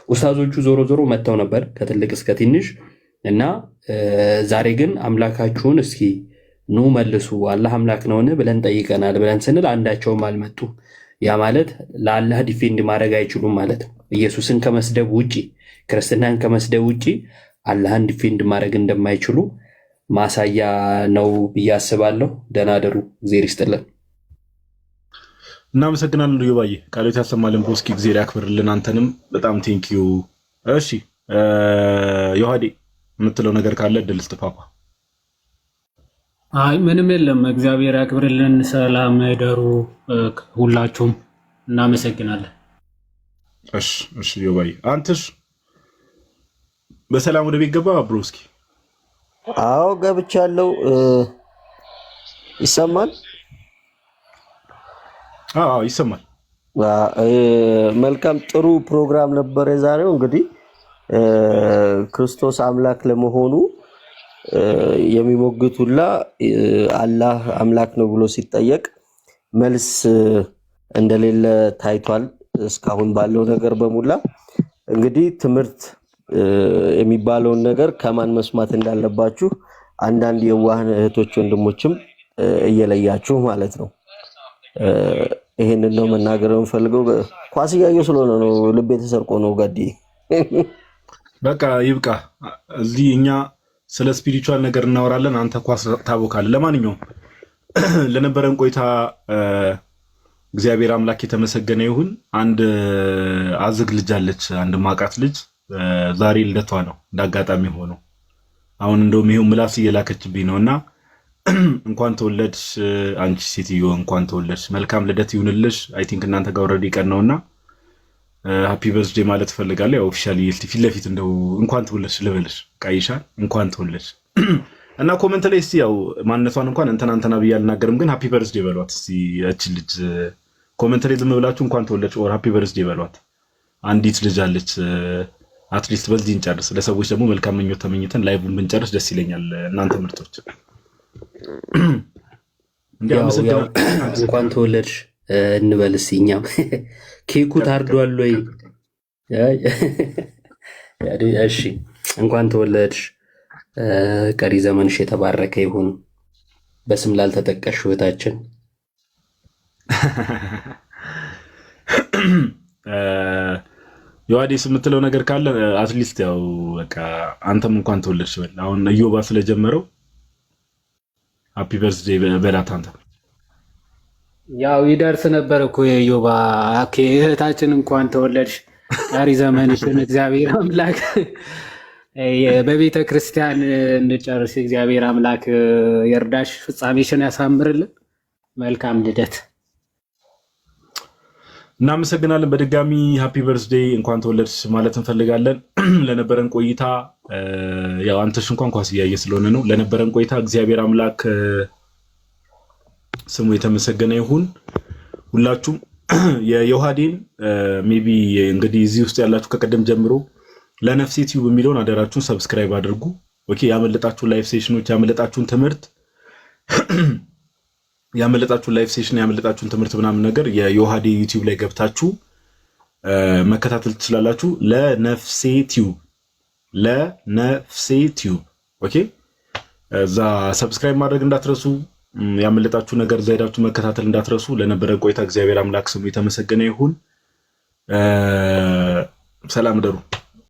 ኡስታዞቹ ዞሮ ዞሮ መጥተው ነበር ከትልቅ እስከ ትንሽ እና ዛሬ ግን አምላካችሁን እስኪ ኑ መልሱ አላህ አምላክ ነውን ብለን ጠይቀናል ብለን ስንል አንዳቸውም አልመጡም። ያ ማለት ለአላህ ዲፌንድ ማድረግ አይችሉም ማለት ነው። ኢየሱስን ከመስደብ ውጪ ክርስትናን ከመስደብ ውጪ አላህን ዲፌንድ ማድረግ እንደማይችሉ ማሳያ ነው ብዬ አስባለሁ። ደህና ደሩ። እግዚአብሔር ይስጥልን። እናመሰግናለን ዮባዬ፣ ቃልዎት ያሰማልን። ቦስኪ እግዚአብሔር ያክብርልን። አንተንም በጣም ቴንኪዩ። እሺ ዮሐዴ የምትለው ነገር ካለ እድል ስጥ ፓፓ። አይ ምንም የለም። እግዚአብሔር ያክብርልን። ሰላም ደሩ ሁላችሁም። እናመሰግናለን። እሺ ዮባዬ፣ አንተስ በሰላም ወደ ቤት ገባ ብሮስኪ? አዎ ገብቻለሁ። ይሰማል? አዎ ይሰማል። መልካም ጥሩ ፕሮግራም ነበር የዛሬው። እንግዲህ ክርስቶስ አምላክ ለመሆኑ የሚሞግቱላ አላህ አምላክ ነው ብሎ ሲጠየቅ መልስ እንደሌለ ታይቷል። እስካሁን ባለው ነገር በሙላ እንግዲህ ትምህርት የሚባለውን ነገር ከማን መስማት እንዳለባችሁ አንዳንድ የዋህን እህቶች ወንድሞችም እየለያችሁ ማለት ነው። ይሄንን ነው መናገር የምፈልገው። ኳስ እያየሁ ስለሆነ ነው፣ ልቤ ተሰርቆ ነው። ጋዲ በቃ ይብቃ። እዚህ እኛ ስለ ስፒሪቹዋል ነገር እናወራለን፣ አንተ ኳስ ታቦካለህ። ለማንኛውም ለነበረን ቆይታ እግዚአብሔር አምላክ የተመሰገነ ይሁን። አንድ አዝግ ልጅ አለች፣ አንድ ማቃት ልጅ ዛሬ ልደቷ ነው እንዳጋጣሚ ሆኖ። አሁን እንደውም ይሄው ምላስ እየላከችብኝ ነውና እንኳን ተወለድሽ አንቺ ሴትዮ፣ እንኳን ተወለድሽ፣ መልካም ልደት ይሁንልሽ። አይ ቲንክ እናንተ ጋር ኦልሬዲ ቀን ነውና ሃፒ በርዝዴ ማለት ፈልጋለሁ። ያው ኦፊሻሊ ፊት ለፊት እንደው እንኳን ተወለድሽ ልበልሽ፣ ቃይሻል እንኳን ተወለድሽ እና ኮሜንት ላይ እስቲ ያው ማንነቷን እንኳን እንትና ብዬ አልናገርም፣ ግን ሃፒ በርዝዴ በሏት እስቲ። እቺ ልጅ ኮሜንት ላይ ዝም ብላችሁ እንኳን ተወለድሽ ኦር ሃፒ በርዝዴ በሏት። አንዲት ልጅ አለች። አትሊስት በዚህ እንጨርስ። ለሰዎች ደግሞ መልካም ምኞት ተመኝተን ላይቭን ብንጨርስ ደስ ይለኛል። እናንተ ምርጦች እንኳን ተወለድሽ እንበል እስቲ። እኛም ኬኩ ታርዷል ወይ? እሺ እንኳን ተወለድሽ። ቀሪ ዘመንሽ የተባረከ ይሁን። በስም ላልተጠቀሽ ህይወታችን ዮሐዴስ የምትለው ነገር ካለ አትሊስት ያው በቃ አንተም እንኳን ተወለድሽ በል። አሁን እዮባ ስለጀመረው ሃፒ በርዝዴ በላት አንተ። ያው ይደርስ ነበር እኮ የዮባ እህታችን እንኳን ተወለድሽ፣ ቀሪ ዘመንሽን እግዚአብሔር አምላክ በቤተ ክርስቲያን እንጨርስ። እግዚአብሔር አምላክ የርዳሽ፣ ፍጻሜሽን ያሳምርልን። መልካም ልደት። እናመሰግናለን። በድጋሚ ሃፒ በርዝዴ እንኳን ተወለድሽ ማለት እንፈልጋለን። ለነበረን ቆይታ ያው አንተሽ እንኳን ኳስ እያየ ስለሆነ ነው። ለነበረን ቆይታ እግዚአብሔር አምላክ ስሙ የተመሰገነ ይሁን። ሁላችሁም የዮሐዴን ሜቢ እንግዲህ እዚህ ውስጥ ያላችሁ ከቀደም ጀምሮ ለነፍሴ ቲዩብ የሚለውን አደራችሁን ሰብስክራይብ አድርጉ። ኦኬ፣ ያመለጣችሁን ላይቭ ሴሽኖች፣ ያመለጣችሁን ትምህርት ያመለጣችሁ ላይቭ ሴሽን ያመለጣችሁን ትምህርት ምናምን ነገር የዮሐዴ ዩቲዩብ ላይ ገብታችሁ መከታተል ትችላላችሁ። ለነፍሴ ቲዩብ ኦኬ። እዛ ሰብስክራይብ ማድረግ እንዳትረሱ። ያመለጣችሁ ነገር እዛ ሄዳችሁ መከታተል እንዳትረሱ። ለነበረ ቆይታ እግዚአብሔር አምላክ ስሙ የተመሰገነ ይሁን። ሰላም ደሩ።